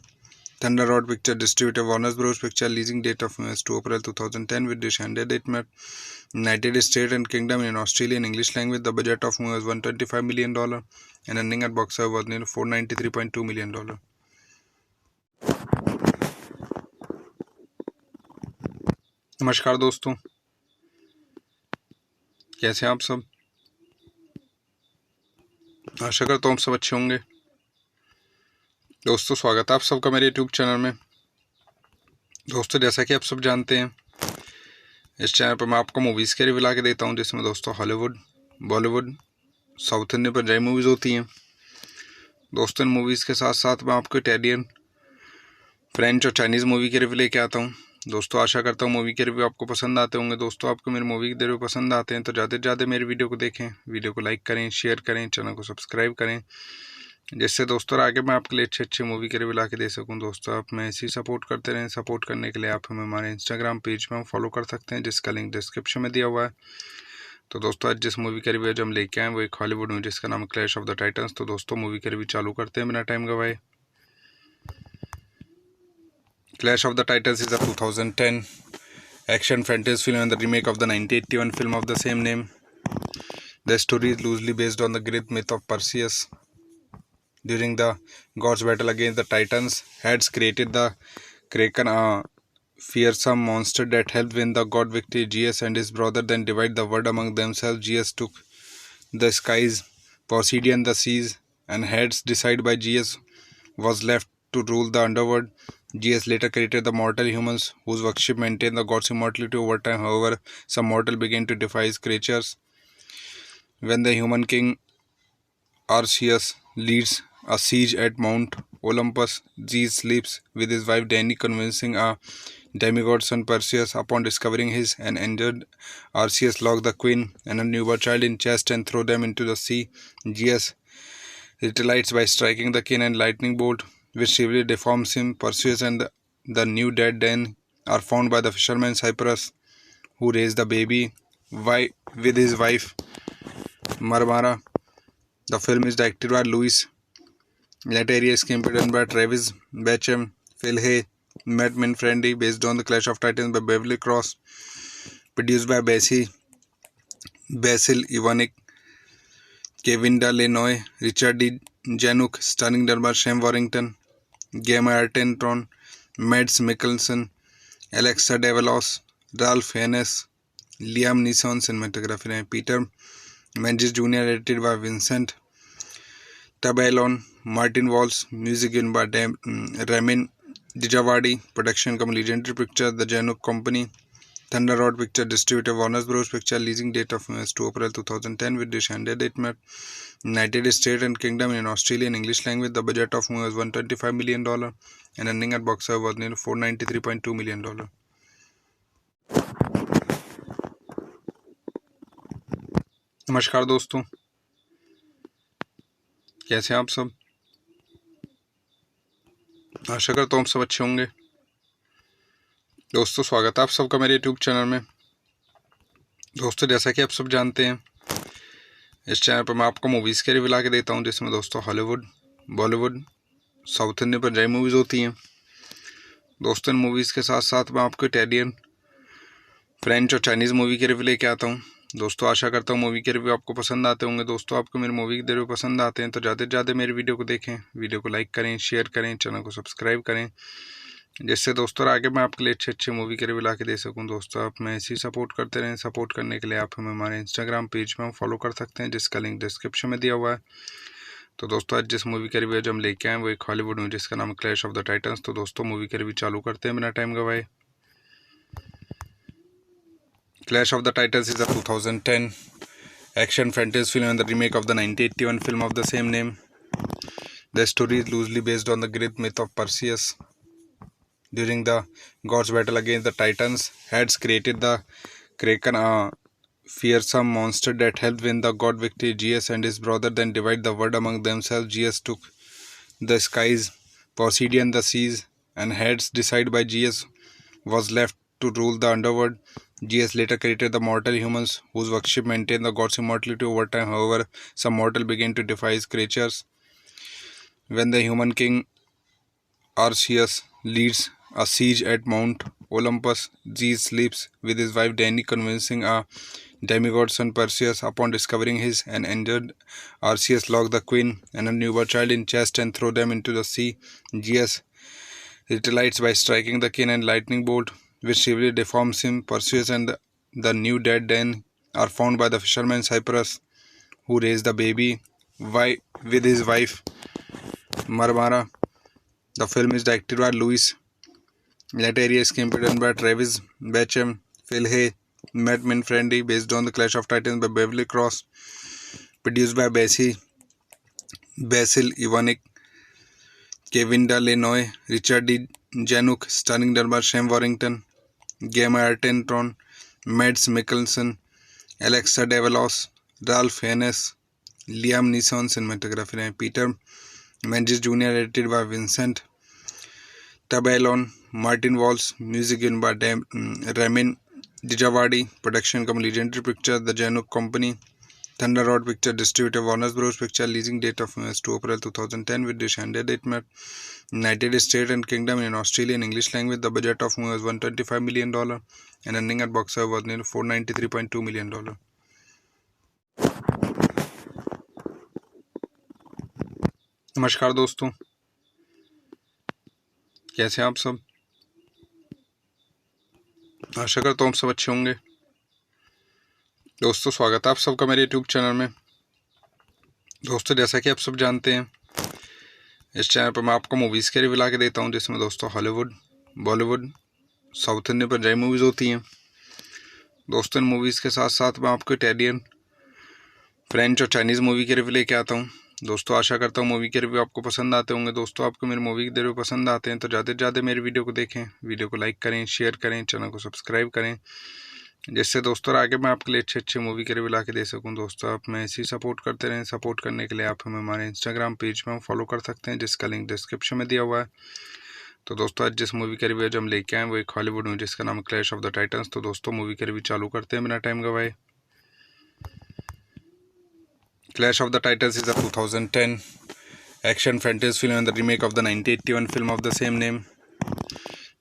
Thunder Road Picture, distributor Warner Bros. Picture, leasing date of US 2 April 2010 with Descended date met United States and Kingdom in Australian English language. The budget of movie was $125 million and earning at box office was nearly $493.2 million. नमस्कार दोस्तों, कैसे हैं आप सब। आशा करता हूँ आप सब अच्छे होंगे। दोस्तों, स्वागत है आप सबका मेरे यूट्यूब चैनल में। दोस्तों, जैसा कि आप सब जानते हैं, इस चैनल पर मैं आपको मूवीज़ के रिव्यू ला के देता हूँ, जिसमें दोस्तों Hollywood, Bollywood, south Indian Punjabi movies होती हैं। दोस्तों, इन मूवीज़ के साथ साथ मैं आपको इटालियन, फ्रेंच और चाइनीज़ मूवी के रिव्यू लेके आता हूँ। दोस्तों, आशा करता हूँ मूवी के रिव्यू आपको पसंद आते होंगे। दोस्तों, आपको मेरी मूवी के रिव्यू पसंद आते हैं तो ज़्यादा से ज़्यादा मेरी वीडियो को देखें, वीडियो को लाइक करें, शेयर करें, चैनल को सब्सक्राइब करें, जिससे दोस्तों आगे मैं आपके लिए अच्छे मूवी के रिव्यू ला के दे सकूं। दोस्तों, आप मैं ऐसे ही सपोर्ट करते रहें। सपोर्ट करने के लिए आप हमें हमारे इंस्टाग्राम पेज में फॉलो कर सकते हैं, जिसका लिंक डिस्क्रिप्शन में दिया हुआ है। तो दोस्तों, आज जिस मूवी का रिव्यू जो हम लेके आए वो एक हॉलीवुड मूवी जिसका नाम है क्लैश ऑफ द टाइटन्स। तो दोस्तों, मूवी का रिव्यू चालू करते हैं बिना टाइम गवाए। Clash of the Titans is a 2010 action fantasy film and the remake of the 1981 film of the same name. The story is loosely based on the Greek myth of Perseus. During the gods' battle against the Titans, Hades created the Kraken, a fearsome monster that helped win the god victory. Zeus and his brother then divide the world among themselves. Zeus took the skies, Poseidon the seas, and Hades, decided by Zeus, was left to rule the underworld. Zeus later created the mortal humans, whose worship maintained the god's immortality over time. However, some mortals began to defy his creatures. When the human king Arceus leads a siege at Mount Olympus, Zeus sleeps with his wife Danae, convincing a demigod son Perseus. Upon discovering his and injured Arceus locked the queen and a newborn child in chest and threw them into the sea. Zeus retaliates by striking the king and lightning bolt, which severely deforms him. Perseus and the new dead Danae are found by the fisherman Cyprus, who raised the baby with his wife Barbara. The film is directed by Louis Leterrier, screenplay by Travis Bacham, Phil Hay, Matt Manfredi, based on The Clash of Titans by Beverly Cross, produced by Basil Ivanek, Kevin Lenoy, Richard D. Januck, starring drama Sam Warrington, Gemma Arterton, Mads Mikkelsen, Alexa Davalos, Ralph Fiennes, Liam Neeson, cinematography Peter Menzies Jr., edited by Vincent Tabellon, Martin Walsh, music given by Ramin Djawadi, production company Legendary Pictures, The Januck Company, Thunder Road Picture, distributor Warner Bros. Picture, leasing date of US 2 April 2010 with Descended date met United States and Kingdom in Australian English language. The budget of movie was $125 million and earning at box office was nearly $493.2 million. नमस्कार दोस्तों, कैसे हैं आप सब। आशा करता हूँ आप सब अच्छे होंगे। दोस्तों, स्वागत है आप सबका मेरे यूट्यूब चैनल में। दोस्तों, जैसा कि आप सब जानते हैं, इस चैनल पर मैं आपको मूवीज़ के रिव्यू ला के देता हूँ, जिसमें दोस्तों Hollywood, Bollywood, south Indian Punjabi movies होती हैं। दोस्तों, इन मूवीज़ के साथ साथ मैं आपको इटालियन, फ्रेंच और चाइनीज़ मूवी के रिव्यू लेके आता हूँ। दोस्तों, आशा करता हूँ मूवी के रिव्यू आपको पसंद आते होंगे। दोस्तों, आपको मेरी मूवी के रिव्यू पसंद आते हैं तो ज़्यादा से ज़्यादा मेरी वीडियो को देखें, वीडियो को लाइक करें, शेयर करें, चैनल को सब्सक्राइब करें, जिससे दोस्तों आगे मैं आपके लिए अच्छे मूवी के रिव्यू ला के दे सकूं। दोस्तों, आप मैं ऐसे ही सपोर्ट करते रहें। सपोर्ट करने के लिए आप हमें हमारे इंस्टाग्राम पेज में फॉलो कर सकते हैं, जिसका लिंक डिस्क्रिप्शन में दिया हुआ है। तो दोस्तों आज जिस मूवी का रिव्यू जो हम लेके आए वो एक हॉलीवुड मूवी जिसका नाम क्लैश ऑफ द टाइटन्स। तो दोस्तों मूवी का रिव्यू चालू करते हैं बिना टाइम गवाए। Clash of the Titans is a 2010 action fantasy film and the remake of the 1981 film of the same name. The story is loosely based on the Greek myth of Perseus. During the gods' battle against the Titans, Hades created the Kraken, a fearsome monster that helped win the god victory. Zeus and his brother then divide the world among themselves. Zeus took the skies, Poseidon the seas, and Hades, decided by Zeus, was left to rule the underworld. Zeus later created the mortal humans, whose worship maintained the god's immortality over time. However, some mortal began to defy his creatures. When the human king Arceus leads a siege at Mount Olympus, Zeus sleeps with his wife Danae, convincing a demigod son Perseus. Upon discovering his and injured, Arceus locked the queen and her newborn child in chest and threw them into the sea. Zeus retaliates by striking the king and lightning bolt, which severely deforms him. Perseus and the new dead Danae are found by the fisherman Cyprus, who raised the baby with his wife Marmara. The film is directed by Louis Leterrier, screenplay by Travis Bacham, Phil Hay, Matt Manfredi, based on the Clash of Titans by Beverly Cross, produced by Basil Ivanek, Kevin Delanoy, Richard D. Januck, starring by Sam Warrington, Gemma Arterton, Mads Mikkelsen, Alexa Davalos, Ralph Fiennes, Liam Neeson. Cinematography Peter Menzies Jr., edited by Vincent Tabellon, Martin Walsh, music given by Ramin Djawadi, production company Legendary Pictures, The Januck Company, Thunder Road Picture, distributor Warner Bros. Picture, leasing date of US 2 April 2010 with Descended date met United States and Kingdom in Australian English language. The budget of movie was $125 million and ending at box office was nearly $493.2 million. नमस्कार दोस्तों, कैसे हैं आप सब? आशा करता हूँ आप सब अच्छे होंगे। दोस्तों स्वागत है आप सबका मेरे यूट्यूब चैनल में। दोस्तों जैसा कि आप सब जानते हैं, इस चैनल पर मैं आपको मूवीज़ के रिव्यू ला के देता हूँ, जिसमें दोस्तों Hollywood, Bollywood, south Indian Punjabi movies होती हैं। दोस्तों इन मूवीज़ के साथ साथ मैं आपको इटालियन, फ्रेंच और चाइनीज़ मूवी के रिव्यू लेके आता हूँ। दोस्तों आशा करता हूँ मूवी के रिव्यू आपको पसंद आते होंगे। दोस्तों आपको मेरी मूवी के रिव्यू पसंद आते हैं तो ज़्यादा से ज़्यादा मेरी वीडियो को देखें, वीडियो को लाइक करें, शेयर करें, चैनल को सब्सक्राइब करें, जिससे दोस्तों आगे मैं आपके लिए अच्छे मूवी के रिव्यू ला के दे सकूँ। दोस्तों आप मैं ऐसे ही सपोर्ट करते रहें। सपोर्ट करने के लिए आप हमें हमारे इंस्टाग्राम पेज पर फॉलो कर सकते हैं, जिसका लिंक डिस्क्रिप्शन में दिया हुआ है। तो दोस्तों आज जिस मूवी का रिव्यू जो हम लेके आए वो एक हॉलीवुड मूवी जिसका नाम क्लैश ऑफ द टाइटन्स। तो दोस्तों मूवी का रिव्यू चालू करते हैं बिना टाइम गवाए। Clash of the Titans is a 2010 action fantasy film and the remake of the 1981 film of the same name.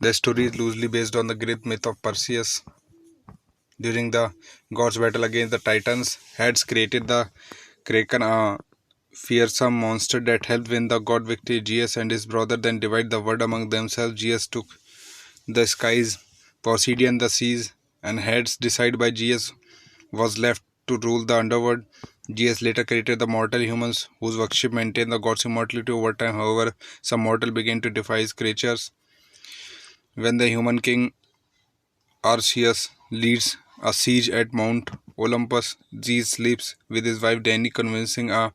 The story is loosely based on the Greek myth of Perseus. During the gods' battle against the Titans, Hades created the Kraken, a fearsome monster that helped win the god victory. Zeus and his brother then divide the world among themselves. Zeus took the skies, Poseidon the seas, and Hades, decided by Zeus, was left to rule the underworld. Zeus later created the mortal humans, whose worship maintained the god's immortality over time. However, some mortal began to defy his creatures. When the human king Arceus leads a siege at Mount Olympus, Zeus sleeps with his wife Danae, convincing a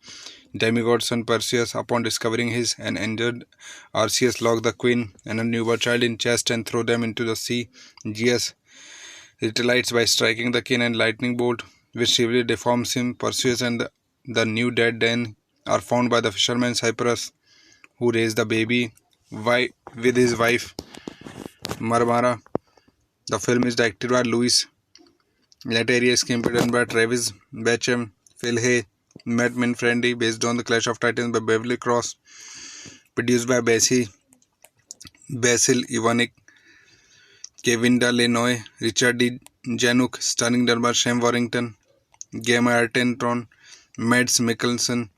demigod son Perseus. Upon discovering his and injured, Arceus locked the queen and her newborn child in chest and threw them into the sea. Zeus retaliates by striking the king and lightning bolt, which severely deforms him. Perseus and the new dead Danae are found by the fisherman Cyprus, who raised the baby with his wife Marmara. The film is directed by Louis Leterrier, screenplay by Travis Bacham, Phil Hay, Matt Manfredi, based on the Clash of Titans by Beverly Cross, produced by Basil Ivanek, Kevin Delanoy, Richard D. Januck, starring by Sam Warrington, Gemma Arterton, Mads Mikkelsen,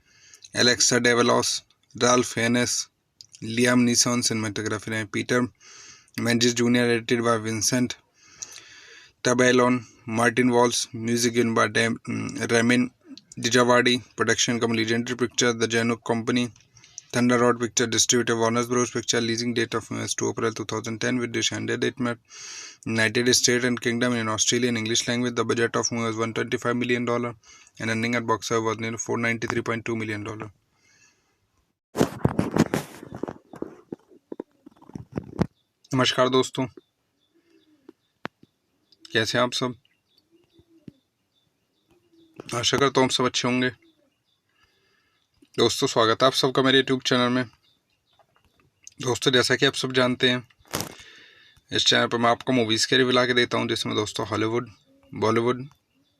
Alexa Davalos, Ralph Fiennes, Liam Neeson. Cinematography Peter Menzies Jr., edited by Vincent Tabellon, Martin Walsh, music given by Ramin Dijawadi Production Company, Legendary Picture, The Januk Company, Thunder Rod Picture Distributor, Warner Bros. Picture. Leasing date of US 2 April 2010 with dish and date map United States and Kingdom in Australian English language. The budget of movie was $125 million and earning at box office was near $493.2 million. नमस्कार दोस्तों, कैसे हैं आप सब। आशा करता हूँ आप सब अच्छे होंगे। दोस्तों स्वागत है आप सबका मेरे यूट्यूब चैनल में। दोस्तों जैसा कि आप सब जानते हैं, इस चैनल पर मैं आपको मूवीज़ के रिव्यू ला के देता हूँ, जिसमें दोस्तों Hollywood, Bollywood,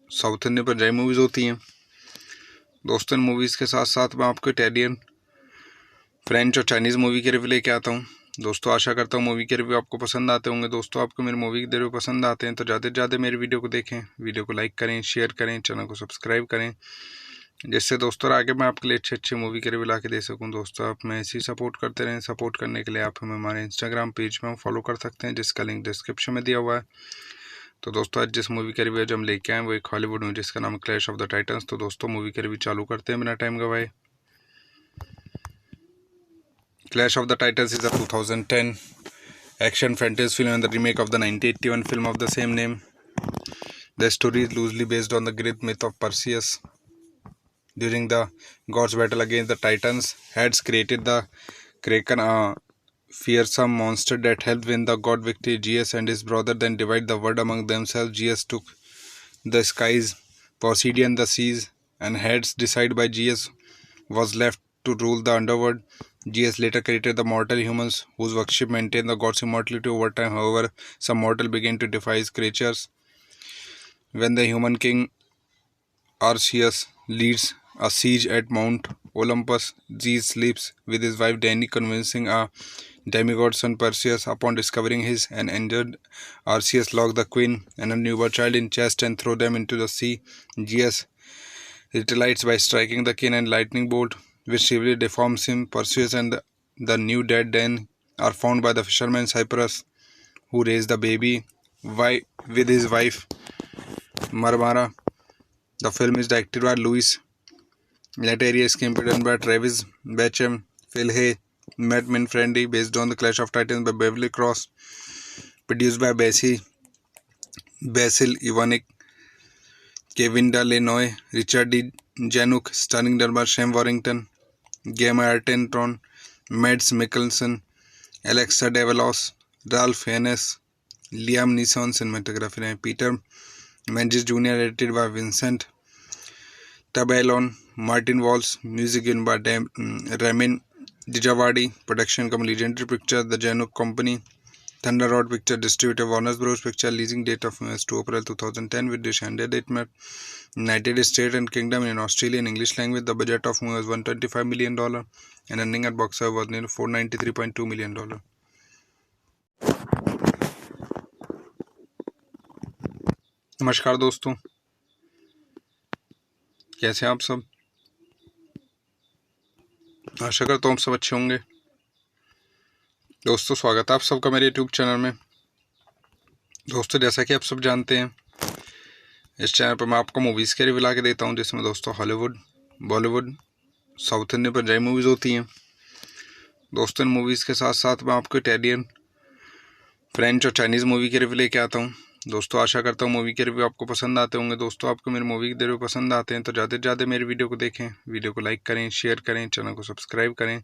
south Indian Punjabi movies होती हैं। दोस्तों इन मूवीज़ के साथ साथ मैं आपको इटालियन, फ्रेंच और चाइनीज़ मूवी के रिव्यू लेके आता हूँ। दोस्तों आशा करता हूँ मूवी के रिव्यू आपको पसंद आते होंगे। दोस्तों आपको मेरी मूवी के रिव्यू पसंद आते हैं तो ज़्यादा से ज़्यादा मेरी वीडियो को देखें, वीडियो को लाइक करें, शेयर करें, चैनल को सब्सक्राइब करें, जिससे दोस्तों आगे मैं आपके लिए अच्छे मूवी के रिव्यू ला के दे सकूँ। दोस्तों आप मैं ऐसे ही सपोर्ट करते रहें। सपोर्ट करने के लिए आप हमें हमारे इंस्टाग्राम पेज में फॉलो कर सकते हैं, जिसका लिंक डिस्क्रिप्शन में दिया हुआ है। तो दोस्तों आज जिस मूवी के रिव्यू जो हम लेके आए वो एक हॉलीवुड मूवी जिसका नाम है क्लैश ऑफ द टाइटन्स। तो दोस्तों मूवी के रिव्यू चालू करते हैं बिना टाइम गवाए। Clash of the Titans is a 2010 action fantasy film and the remake of the 1981 film of the same name. The story is loosely based on the Greek myth of Perseus. During the gods' battle against the Titans, Hades created the Kraken, a fearsome monster that helped win the god victory. Zeus and his brother then divide the world among themselves. Zeus took the skies, Poseidon the seas, and Hades, decided by Zeus, was left to rule the underworld. Zeus later created the mortal humans, whose worship maintained the god's immortality over time. However, some mortals began to defy his creatures. When the human king Arceus leads a siege at Mount Olympus, Zeus sleeps with his wife Danae, convincing a demigod son Perseus. Upon discovering his and injured, Arceus locked the queen and a newborn child in chest and threw them into the sea. Zeus retaliates by striking the king and lightning bolt, which severely deforms him. Perseus and the new dead then are found by the fisherman Cyprus, who raised the baby with his wife Marmara. The film is directed by Louis Leterrier, screenplay by Travis Bacham, Phil Hay, Matt Minfrendi, based on the Clash of Titans by Beverly Cross, produced by Basil Ivanek, Kevin Delanoy, Richard D. Januk, starring Dermot Sam Warrington, Gemma Arterton, Mads Mikkelsen, Alexa Davalos, Ralph Fiennes, Liam Neeson. Cinematography Peter Menzies Jr., edited by Vincent Tabellon, Martin Walsh, music given by Ramin Dijawadi, production company Legendary Picture, The Januk Company, Thunder Rod Picture Distributor, Warner Bros. Picture. Leasing date of US 2 April 2010 with dish and date map United States and Kingdom in Australian English language. The budget of movie was $125 million and earning at box office was near $493.2 million. नमस्कार दोस्तों, कैसे हैं आप सब। आशा करता हूँ आप सब अच्छे होंगे। दोस्तों स्वागत है आप सबका मेरे यूट्यूब चैनल में। दोस्तों जैसा कि आप सब जानते हैं, इस चैनल पर मैं आपको मूवीज़ के रिव्यू ला के देता हूँ, जिसमें दोस्तों Hollywood, Bollywood, south Indian Punjabi movies होती हैं। दोस्तों इन मूवीज़ के साथ साथ मैं आपको इटालियन, फ्रेंच और चाइनीज़ मूवी के रिव्यू लेके आता हूँ। दोस्तों आशा करता हूँ मूवी के रिव्यू आपको पसंद आते होंगे। दोस्तों आपको मेरी मूवी के रिव्यू पसंद आते हैं तो ज़्यादा से ज़्यादा मेरी वीडियो को देखें, वीडियो को लाइक करें, शेयर करें, चैनल को सब्सक्राइब करें,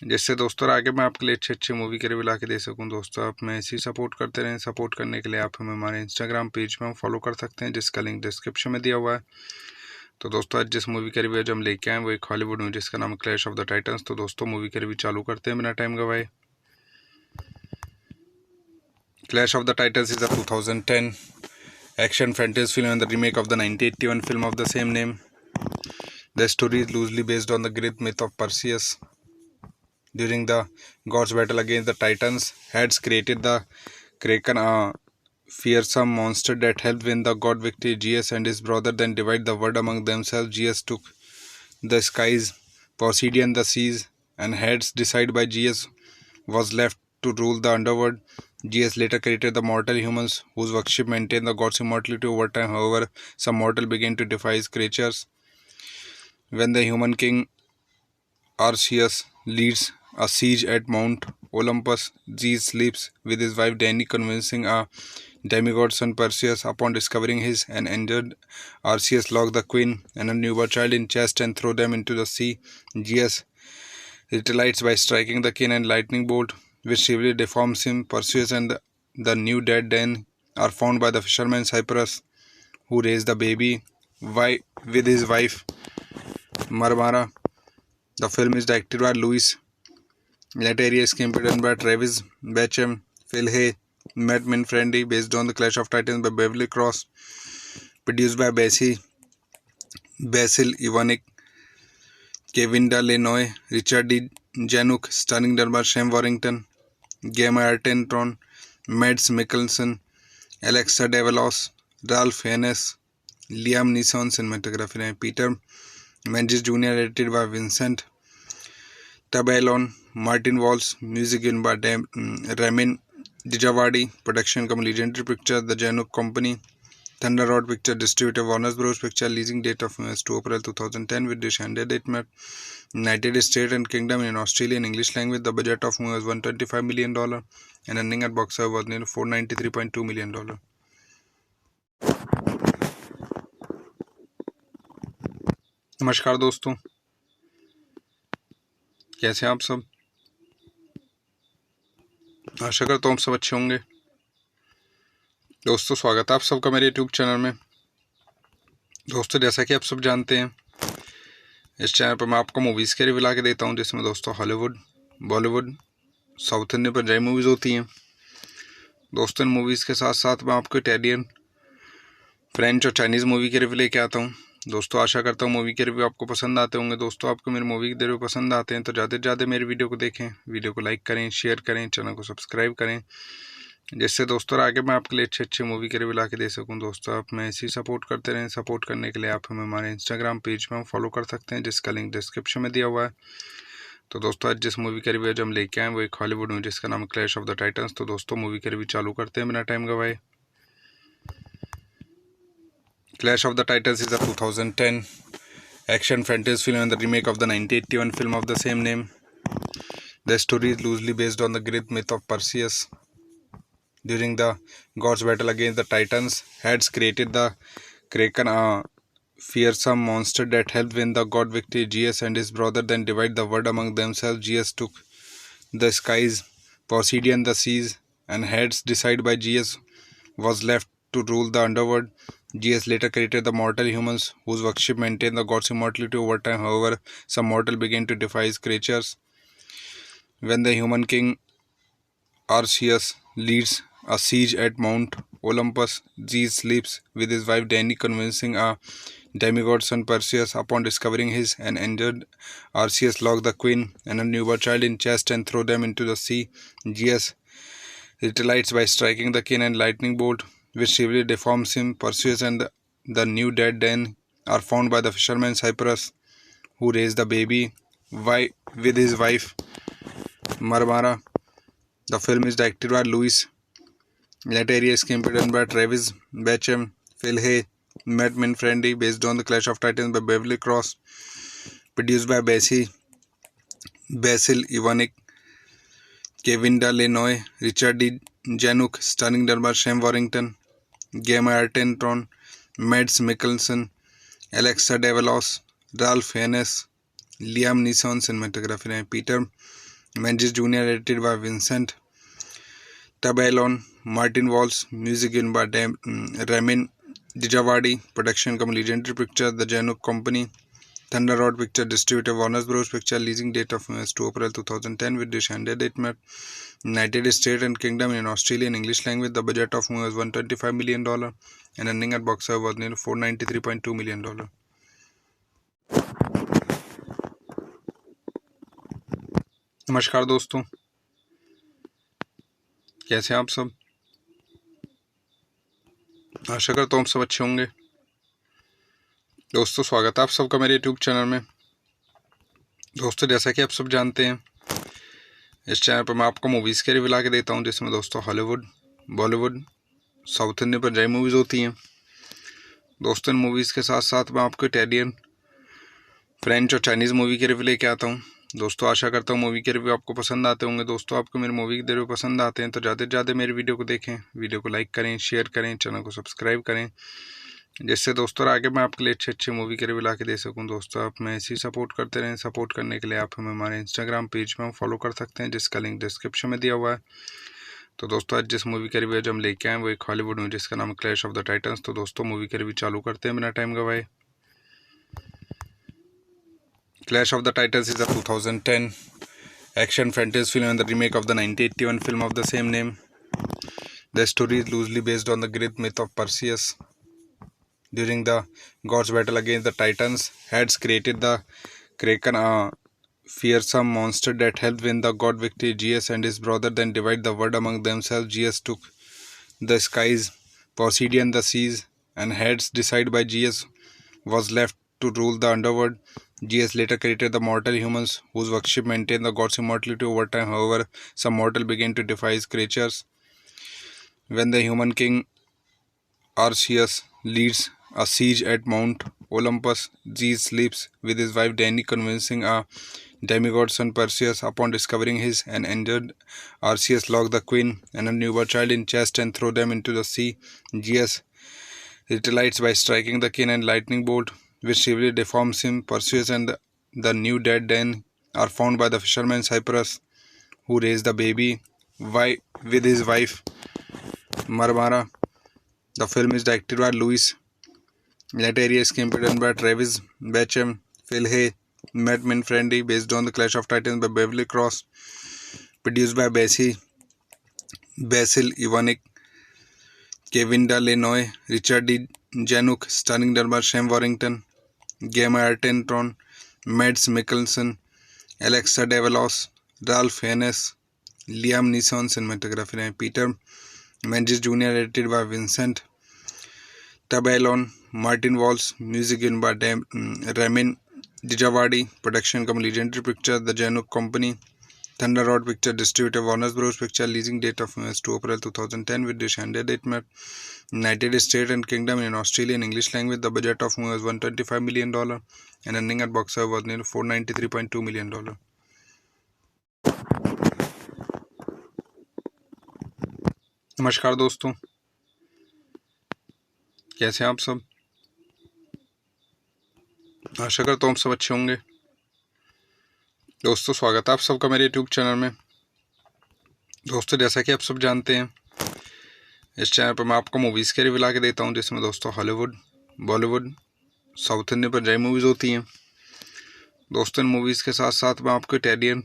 जिससे दोस्तों आगे मैं आपके लिए अच्छे मूवी के रिव्यू ला के दे सकूँ। दोस्तों आप मैं ऐसे ही सपोर्ट करते रहें। सपोर्ट करने के लिए आप हमें हमारे इंस्टाग्राम पेज में फॉलो कर सकते हैं, जिसका लिंक डिस्क्रिप्शन में दिया हुआ है। तो दोस्तों आज जिस मूवी के रिव्यू जो हम लेके आए वो एक हॉलीवुड मूवी जिसका नाम है क्लैश ऑफ द टाइटन्स। तो दोस्तों मूवी के रिव्यू चालू करते हैं बिना टाइम गवाए। Clash of the Titans is a 2010 action fantasy film and the remake of the 1981 film of the same name. The story is loosely based on the Greek myth of Perseus. During the gods' battle against the Titans, Hades created the Kraken, a fearsome monster that helped win the god victory. Zeus and his brother then divide the world among themselves. Zeus took the skies, Poseidon the seas, and Hades, decided by Zeus, was left to rule the underworld. Zeus later created the mortal humans, whose worship maintained the god's immortality over time. However, some mortals began to defy his creatures. when the human king Arceus leads a siege at Mount Olympus, Zeus sleeps with his wife Dany, convincing a demigod son Perseus. Upon discovering his and injured, Arceus locked the queen and a newborn child in chest and threw them into the sea. Zeus retaliates by striking the king and lightning bolt, which severely deforms him. Perseus and the new dead Dany are found by the fisherman Cyprus, who raised the baby with his wife Marmara. The film is directed by Louis Leterrier, screenplay by Travis Bacham, Phil Hay, Matt Minfrendi, based on The Clash of Titans by Beverly Cross, produced by Basil Ivanek, Kevin Delanoy, Richard D. Januck, starring by Sam Warrington, Gemma Arterton, Mads Mikkelsen, Alexa Davalos, Ralph Fiennes, Liam Neeson. Cinematography Peter Menzies Jr., edited by Vincent Tabellon, Martin Walsh, music given by Ramin Djawadi, production company Legendary Pictures, The Januck Company, Thunder Road Picture, distributor Warner Bros. Picture, leasing date of US 2 April 2010 with the ended date met United States and Kingdom in Australian English language. The budget of movie was $125 million and earning at box office was nearly $493.2 million. नमस्कार दोस्तों, कैसे हैं आप सब। आशा करता हूँ आप सब अच्छे होंगे। दोस्तों, स्वागत है आप सबका मेरे यूट्यूब चैनल में। दोस्तों, जैसा कि आप सब जानते हैं, इस चैनल पर मैं आपको मूवीज़ के रिव्यू ला के देता हूँ, जिसमें दोस्तों Hollywood, Bollywood, south Indian, Punjabi movies होती हैं। दोस्तों, इन मूवीज़ के साथ साथ मैं आपको इटालियन, फ्रेंच और चाइनीज़ मूवी के रिव्यू लेके आता हूँ। दोस्तों, आशा करता हूँ मूवी के रिव्यू आपको पसंद आते होंगे। दोस्तों, आपको मेरी मूवी के रिव्यू पसंद आते हैं तो ज़्यादा से ज़्यादा मेरी वीडियो को देखें, वीडियो को लाइक करें, शेयर करें, चैनल को सब्सक्राइब करें, जिससे दोस्तों आगे मैं आपके लिए अच्छे मूवी के रिव्यू ला के दे सकूँ। दोस्तों, आप मैं ऐसे ही सपोर्ट करते रहें। सपोर्ट करने के लिए आप हमें हमारे इंस्टाग्राम पेज में फॉलो कर सकते हैं, जिसका लिंक डिस्क्रिप्शन में दिया हुआ है। तो दोस्तों, आज जिस मूवी का रिव्यू जो हम लेके आए वो एक हॉलीवुड मूवी जिसका नाम है क्लैश ऑफ द टाइटन्स। तो दोस्तों, मूवी के रिव्यू चालू करते हैं बिना टाइम गवाए। Clash of the Titans is a 2010 action fantasy film and the remake of the 1981 film of the same name. The story is loosely based on the Greek myth of Perseus. During the gods' battle against the Titans, Hades created the Kraken, a fearsome monster that helped win the god victory. Zeus and his brother then divide the world among themselves. Zeus took the skies, Poseidon the seas, and Hades, decided by Zeus, was left to rule the underworld. Zeus later created the mortal humans, whose worship maintained the god's immortality over time. However, some mortals began to defy his creatures. When the human king Arceus leads a siege at Mount Olympus, Zeus sleeps with his wife Dany, convincing a demigod son Perseus. Upon discovering his and injured, Arceus locked the queen and a newborn child in chest and threw them into the sea. Zeus retaliates by striking the king and lightning bolt, which severely deforms him. Perseus and the new dead Dany are found by the fisherman Cyprus, who raised the baby with his wife Marmara. The film is directed by Louis Leterrier, screenplay by Travis Bacham, Phil Hay, Matt Minfrendi, based on The Clash of Titans by Beverly Cross, produced by Basil Ivanek, Kevin Delanoy, Richard D. Januck, starring by Sam Warrington, Gemma Arterton, Mads Mikkelsen, Alexa Davalos, Ralph Fiennes, Liam Neeson. Cinematography Peter Menzies Jr., edited by Vincent Tabellon, Martin Walsh, music given by Ramin Djawadi, production company Legendary Pictures, The Januck Company, Thunder Road Picture, distributor Warner Bros. Picture, leasing date of US 2 April 2010 with the ended date met United States and Kingdom in Australian English language. The budget of movie was $125 million and earning at box office was nearly $493.2 million. नमस्कार दोस्तों, कैसे हैं आप सब। आशा करता हूँ आप सब अच्छे होंगे। दोस्तों, स्वागत है आप सबका मेरे यूट्यूब चैनल में। दोस्तों, जैसा कि आप सब जानते हैं, इस चैनल पर मैं आपको मूवीज़ के रिव्यू ला के देता हूँ, जिसमें दोस्तों Hollywood, Bollywood, south Indian, Punjabi movies होती हैं। दोस्तों, इन मूवीज़ के साथ साथ मैं आपको इटालियन, फ्रेंच और चाइनीज़ मूवी के रिव्यू लेके आता हूँ। दोस्तों आशा करता हूँ मूवी के रिव्यू आपको पसंद आते होंगे। दोस्तों आपको मेरी मूवी के रिव्यू पसंद आते हैं तो ज़्यादा से ज़्यादा मेरी वीडियो को देखें, वीडियो को लाइक करें, शेयर करें, चैनल को सब्सक्राइब करें, जिससे दोस्तों आगे मैं आपके लिए अच्छे मूवी के रिव्यू ला के दे सकूँ। दोस्तों आप मैं ऐसे ही सपोर्ट करते रहें। सपोर्ट करने के लिए आप हमें हमारे इंस्टाग्राम पेज में फॉलो कर सकते हैं, जिसका लिंक डिस्क्रिप्शन में दिया हुआ है। तो दोस्तों आज जिस मूवी का रिव्यू हम लेके आए वो एक हॉलीवुड मूवी जिसका नाम है क्लैश ऑफ द टाइटन्स। तो दोस्तों मूवी का रिव्यू चालू करते हैं बिना टाइम गवाए। Clash of the Titans is a 2010 action fantasy film and the remake of the 1981 film of the same name. The story is loosely based on the Greek myth of Perseus. During the gods' battle against the Titans, Hades created the Kraken, a fearsome monster that helped win the god victory. Zeus and his brother then divide the world among themselves. Zeus took the skies, Poseidon the seas, and Hades, decided by Zeus, was left to rule the underworld. Zeus later created the mortal humans, whose worship maintained the god's immortality over time. However, some mortal began to defy his creatures. When the human king Arceus leads a siege at Mount Olympus, Zeus sleeps with his wife Danae, convincing a demigod son Perseus. Upon discovering his and injured, Arceus locked the queen and her newborn child in chest and threw them into the sea. Zeus retaliates by striking the king and lightning bolt, which severely deforms him. Perseus and the new dead then are found by the fisherman Cyprus, who raised the baby with his wife Marmara. The film is directed by Louis Leterrier, screenplay by Travis Bacham, Phil Hay, Matt Minfrendi, based on the Clash of Titans by Beverly Cross, produced by Basil Ivanek, Kevin Delanoy, Richard D. Januck, starring drummer Sam Warrington, Gemma Arterton, Mads Mikkelsen, Alexa Davalos, Ralph Fiennes, Liam Neeson, cinematography, Peter Menzies Jr., edited by Vincent Tabellon, Martin Walsh, music in by Ramin Djawadi, production company Legendary Pictures, The Januck Company, Thunder Rod Picture, distributor Warner Bros. Picture, leasing date of US 2 April 2010 with Descended date met United States and Kingdom in Australian English language. The budget of movie was $125 million and earning at box office was nearly $493.2 million. नमस्कार दोस्तों, कैसे हैं आप सब? आशा करता हूँ आप सब अच्छे होंगे। दोस्तों स्वागत है आप सबका मेरे यूट्यूब चैनल में। दोस्तों जैसा कि आप सब जानते हैं, इस चैनल पर मैं आपको मूवीज़ के रिव्यू ला के देता हूं, जिसमें दोस्तों Hollywood, Bollywood, south Indian Punjabi movies होती हैं। दोस्तों इन मूवीज़ के साथ साथ मैं आपको इटालियन,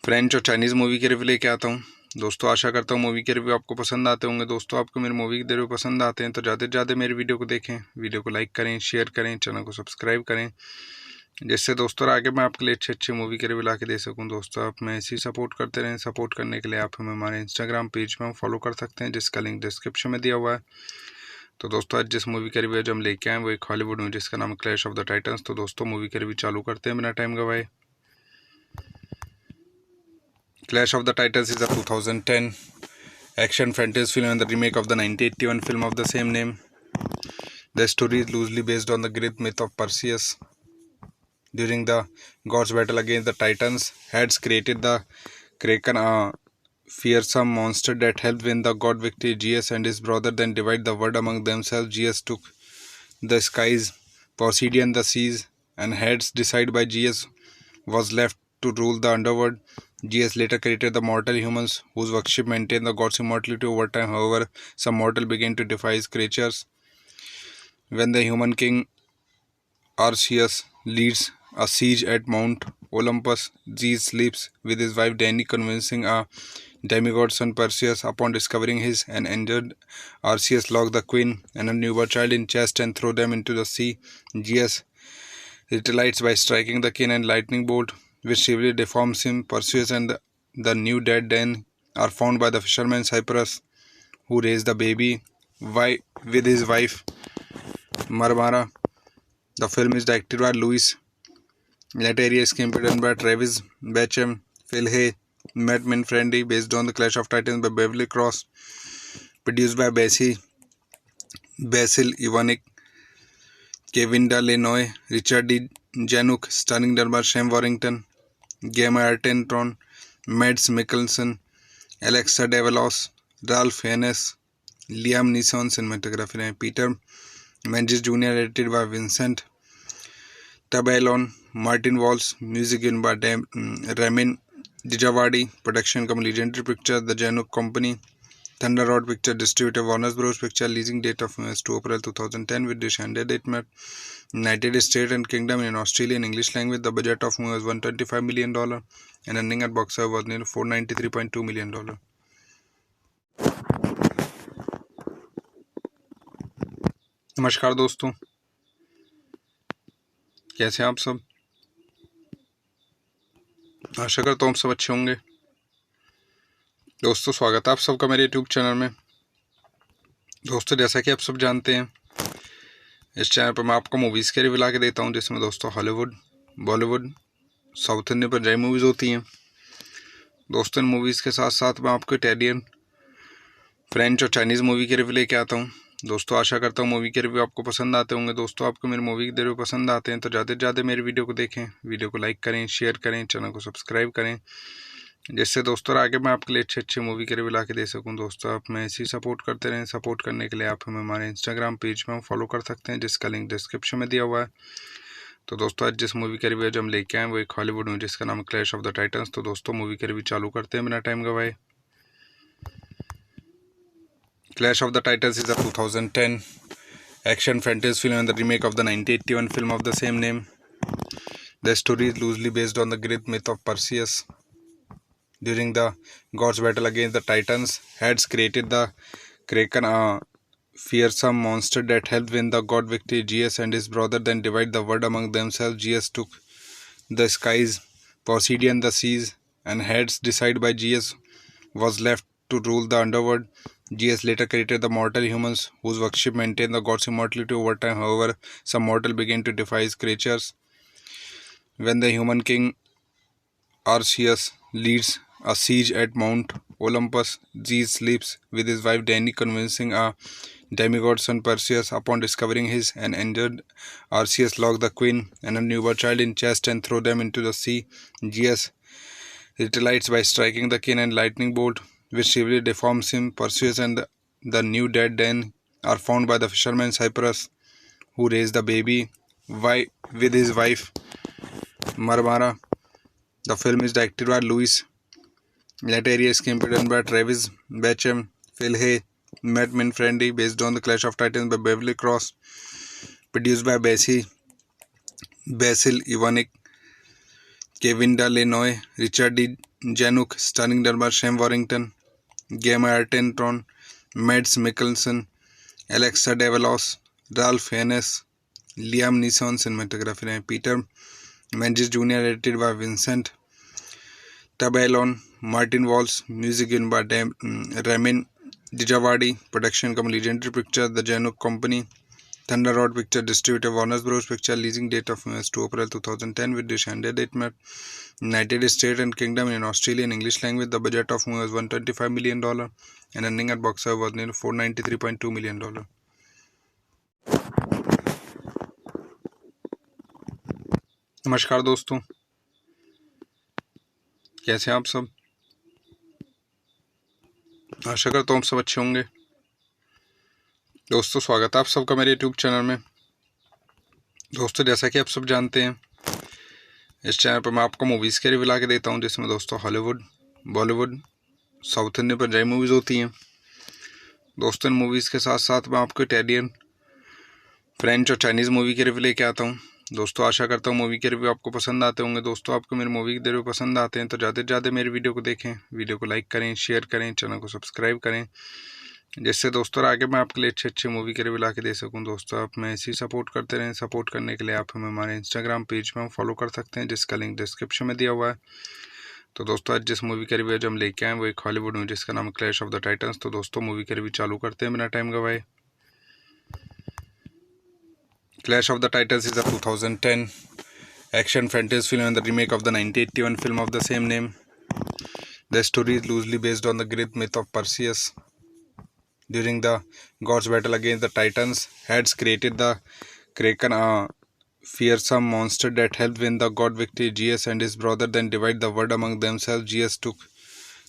फ्रेंच और चाइनीज़ मूवी के रिव्यू लेके आता हूं। दोस्तों आशा करता हूं मूवी के रिव्यू आपको पसंद आते होंगे। दोस्तों आपको मेरी मूवी के रिव्यू पसंद आते हैं तो ज़्यादा से ज़्यादा मेरी वीडियो को देखें, वीडियो को लाइक करें, शेयर करें, चैनल को सब्सक्राइब करें, जिससे दोस्तों आगे मैं आपके लिए अच्छे मूवी के रिव्यू ला के दे सकूं। दोस्तों आप मैं ऐसे ही सपोर्ट करते रहें। सपोर्ट करने के लिए आप हमें हमारे इंस्टाग्राम पेज में फॉलो कर सकते हैं, जिसका लिंक डिस्क्रिप्शन में दिया हुआ है। तो दोस्तों आज जिस मूवी का रिव्यू हम लेके आए वो एक हॉलीवुड मूवी जिसका नाम है क्लैश ऑफ द टाइटन्स। तो दोस्तों मूवी का रिव्यू चालू करते हैं बिना टाइम गवाए। Clash of the Titans is a 2010 action fantasy film and the remake of the 1981 film of the same name. The story is loosely based on the Greek myth of Perseus. During the gods' battle against the Titans, Hades created the Kraken, a fearsome monster that helped win the god victory. Zeus and his brother then divide the world among themselves. Zeus took the skies, Poseidon the seas, and Hades, decided by Zeus, was left to rule the underworld. Zeus later created the mortal humans, whose worship maintained the god's immortality over time. However, some mortal began to defy his creatures. When the human king Arceus leads a siege at Mount Olympus, Zeus sleeps with his wife Danae, convincing a demigod son Perseus. Upon discovering his and injured, Arceus locked the queen and her newborn child in chest and threw them into the sea. Zeus retaliates by striking the king and lightning bolt, which severely deforms him. Perseus and the new dead then are found by the fisherman Cyprus, who raised the baby with his wife Marmara. The film is directed by Louis Leterrier, screenplay by Travis Bacham, Phil Hay, Matt Minfrendi, based on the Clash of Titans by Beverly Cross, produced by Basil Ivanek, Kevin Delanoy, Richard D. Januck, starring by Sam Warrington, Gemma Arterton, Mads Mikkelsen, Alexa Davalos, Ralph Fiennes, Liam Neeson cinematography है, Peter Menzies Jr. edited by Vincent Tabellon, Martin Walsh, music given by Ramin Djawadi, production company Legendary Pictures, The Januck Company, Thunder Road Picture distributor Warner Bros. Picture, leasing date of US 2 April 2010 with the Shanghai date met United States and Kingdom in Australian English language. The budget of movie was $125 million and earning at box office was nearly $493.2 million. नमस्कार दोस्तों, कैसे हैं आप सब। आशा करता हूँ आप सब अच्छे होंगे। दोस्तों स्वागत है आप सबका मेरे यूट्यूब चैनल में। दोस्तों जैसा कि आप सब जानते हैं, इस चैनल पर मैं आपको मूवीज़ के रिव्यू ला के देता हूँ, जिसमें दोस्तों Hollywood, Bollywood, south Indian Punjabi movies होती हैं। दोस्तों इन मूवीज़ के साथ साथ मैं आपको इटालियन, फ्रेंच और चाइनीज़ मूवी के रिव्यू लेके आता हूँ। दोस्तों आशा करता हूँ मूवी के रिव्यू आपको पसंद आते होंगे। दोस्तों आपको मेरी मूवी के रिव्यू पसंद आते हैं तो ज़्यादा से ज़्यादा मेरी वीडियो को देखें, वीडियो को लाइक करें, शेयर करें, चैनल को सब्सक्राइब करें, जिससे दोस्तों आगे मैं आपके लिए अच्छे मूवी के रिव्यू ला के दे सकूं। दोस्तों आप मैं ऐसे ही सपोर्ट करते रहें। सपोर्ट करने के लिए आप हमें हमारे इंस्टाग्राम पेज में फॉलो कर सकते हैं, जिसका लिंक डिस्क्रिप्शन में दिया हुआ है। तो दोस्तों आज जिस मूवी का रिव्यू जो हम लेके आए वो एक हॉलीवुड मूवी जिसका नाम क्लैश ऑफ द टाइटन्स। तो दोस्तों मूवी का रिव्यू चालू करते हैं बिना टाइम गवाए। Clash of the Titans is a 2010 action fantasy film and the remake of the 1981 film of the same name. The story is loosely based on the Greek myth of Perseus. During the gods' battle against the Titans, Hades created the Kraken, a fearsome monster that helped win the god victory. Zeus and his brother then divide the world among themselves. Zeus took the skies, Poseidon the seas, and Hades, decided by Zeus, was left to rule the underworld. Zeus later created the mortal humans, whose worship maintained the god's immortality over time. However, some mortals began to defy his creatures. When the human king Arceus leads a siege at Mount Olympus, Zeus sleeps with his wife Danae, convincing a demigod son Perseus. Upon discovering his and injured, Arceus locked the queen and a newborn child in chest and threw them into the sea. Zeus retaliates by striking the king and lightning bolt, which severely deforms him. Perseus and the new dead Danae are found by the fisherman Cyprus, who raised the baby with his wife Marmara. The film is directed by Louis Leterrier, screenplay by Travis Bacham, Phil Hay, Matt Minfrendi, based on the Clash of Titans by Beverly Cross, produced by Basil Ivanek, Kevin Delanoy, Richard D. Januck, starring by Sam Warrington, Gemma Arterton, Mads Mikkelsen, Alexa Davalos, Ralph Fiennes, Liam Neeson cinematography है, Peter Menzies Jr. edited by Vincent Tabellon, Martin Walsh, music given by Ramin Djawadi, production company Legendary Pictures, The Januck Company, Thunder Road Picture distributor Warner Bros. Picture, leasing date of US 2 April 2010 with the Shanghai date met United States and Kingdom in Australian English language. The budget of movie was $125 million and earning at box office was nearly $493.2 million. नमस्कार दोस्तों, कैसे हैं आप सब। आशा करता हूँ आप सब अच्छे होंगे। दोस्तों स्वागत है आप सबका मेरे यूट्यूब चैनल में। दोस्तों जैसा कि आप सब जानते हैं, इस चैनल पर मैं आपको मूवीज़ के रिव्यू ला के देता हूँ, जिसमें दोस्तों Hollywood, Bollywood, south Indian Punjabi movies होती हैं। दोस्तों इन मूवीज़ के साथ साथ मैं आपको इटालियन, फ्रेंच और चाइनीज़ मूवी के रिव्यू लेके आता हूँ। दोस्तों आशा करता हूँ मूवी के रिव्यू आपको पसंद आते होंगे। दोस्तों आपको मेरी मूवी के रिव्यू पसंद आते हैं तो ज़्यादा से ज़्यादा मेरी वीडियो को देखें, वीडियो को लाइक करें, शेयर करें, चैनल को सब्सक्राइब करें, जिससे दोस्तों आगे मैं आपके लिए अच्छे मूवी के रिव्यू ला के दे सकूं। दोस्तों आप मैं ऐसे ही सपोर्ट करते रहें। सपोर्ट करने के लिए आप हमें हमारे इंस्टाग्राम पेज में फॉलो कर सकते हैं, जिसका लिंक डिस्क्रिप्शन में दिया हुआ है। तो दोस्तों आज जिस मूवी का रिव्यू जो हम लेके आए वो एक हॉलीवुड मूवी जिसका नाम क्लैश ऑफ द टाइटन्स। तो दोस्तों मूवी का रिव्यू चालू करते हैं बिना टाइम गवाए। Clash of the Titans is a 2010 action fantasy film and the remake of the 1981 film of the same name. The story is loosely based on the Greek myth of Perseus. During the gods' battle against the Titans, Hades created the Kraken, a fearsome monster that helped win the god victory. GS and his brother then divide the world among themselves. GS took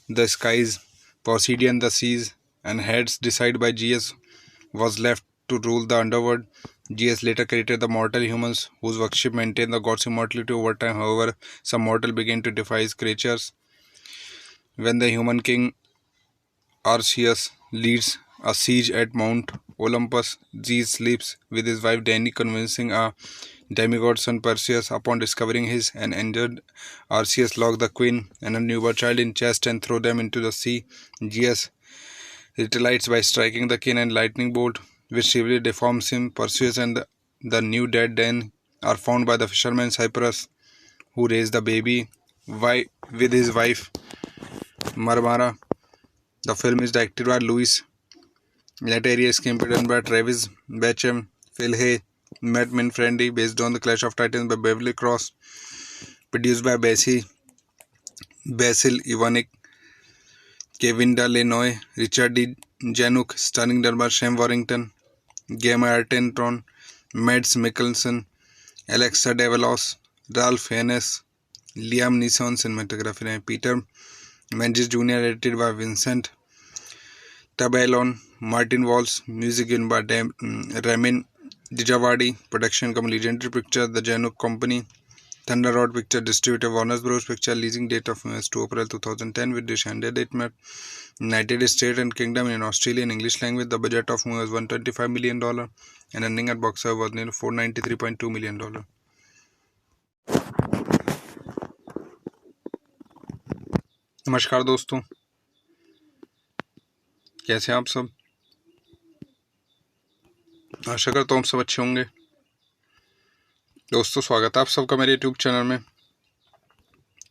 the skies, Poseidon the seas, and heads decided by GS was left to rule the underworld. GS later created the mortal humans whose worship maintained the god's immortality over time. However, some mortal began to defy his creatures. When the human king Arceus leads a siege at Mount Olympus, Zeus sleeps with his wife Danae, convincing a demigod son Perseus. Upon discovering his and injured, Arceus locked the queen and her newborn child in chest and threw them into the sea. Zeus retaliates by striking the king and lightning bolt, which severely deforms him. Perseus and the new dead Danae are found by the fisherman Cyprus, who raised the baby with his wife Marmara. The film is directed by Louis Leterrier, screenplay by Travis Bacham, Phil Hay, Matt Minfrendi, based on The Clash of Titans by Beverly Cross, produced by Basil Ivanek, Kevin Delanoy, Richard D. Januck, starring drummer Sam Warrington, Gemma Arterton, Mads Mikkelsen, Alexa Davalos, Ralph Fiennes, Liam Neeson. Cinematography Peter Menzies Jr., edited by Vincent Tabellon, Martin Walsh, music given by Ramin Djawadi, production company Legendary Pictures, The Januck Company, Thunder Road Picture, distributor Warner Bros. Picture, leasing date of US 2 April 2010 with Descended date map, United States and Kingdom in Australian English language. The budget of movie was $125 million and earning at box office was nearly $493.2 million. नमस्कार दोस्तों, कैसे हैं आप सब? आशा करता हूँ आप सब अच्छे होंगे। दोस्तों, स्वागत है आप सबका मेरे यूट्यूब चैनल में।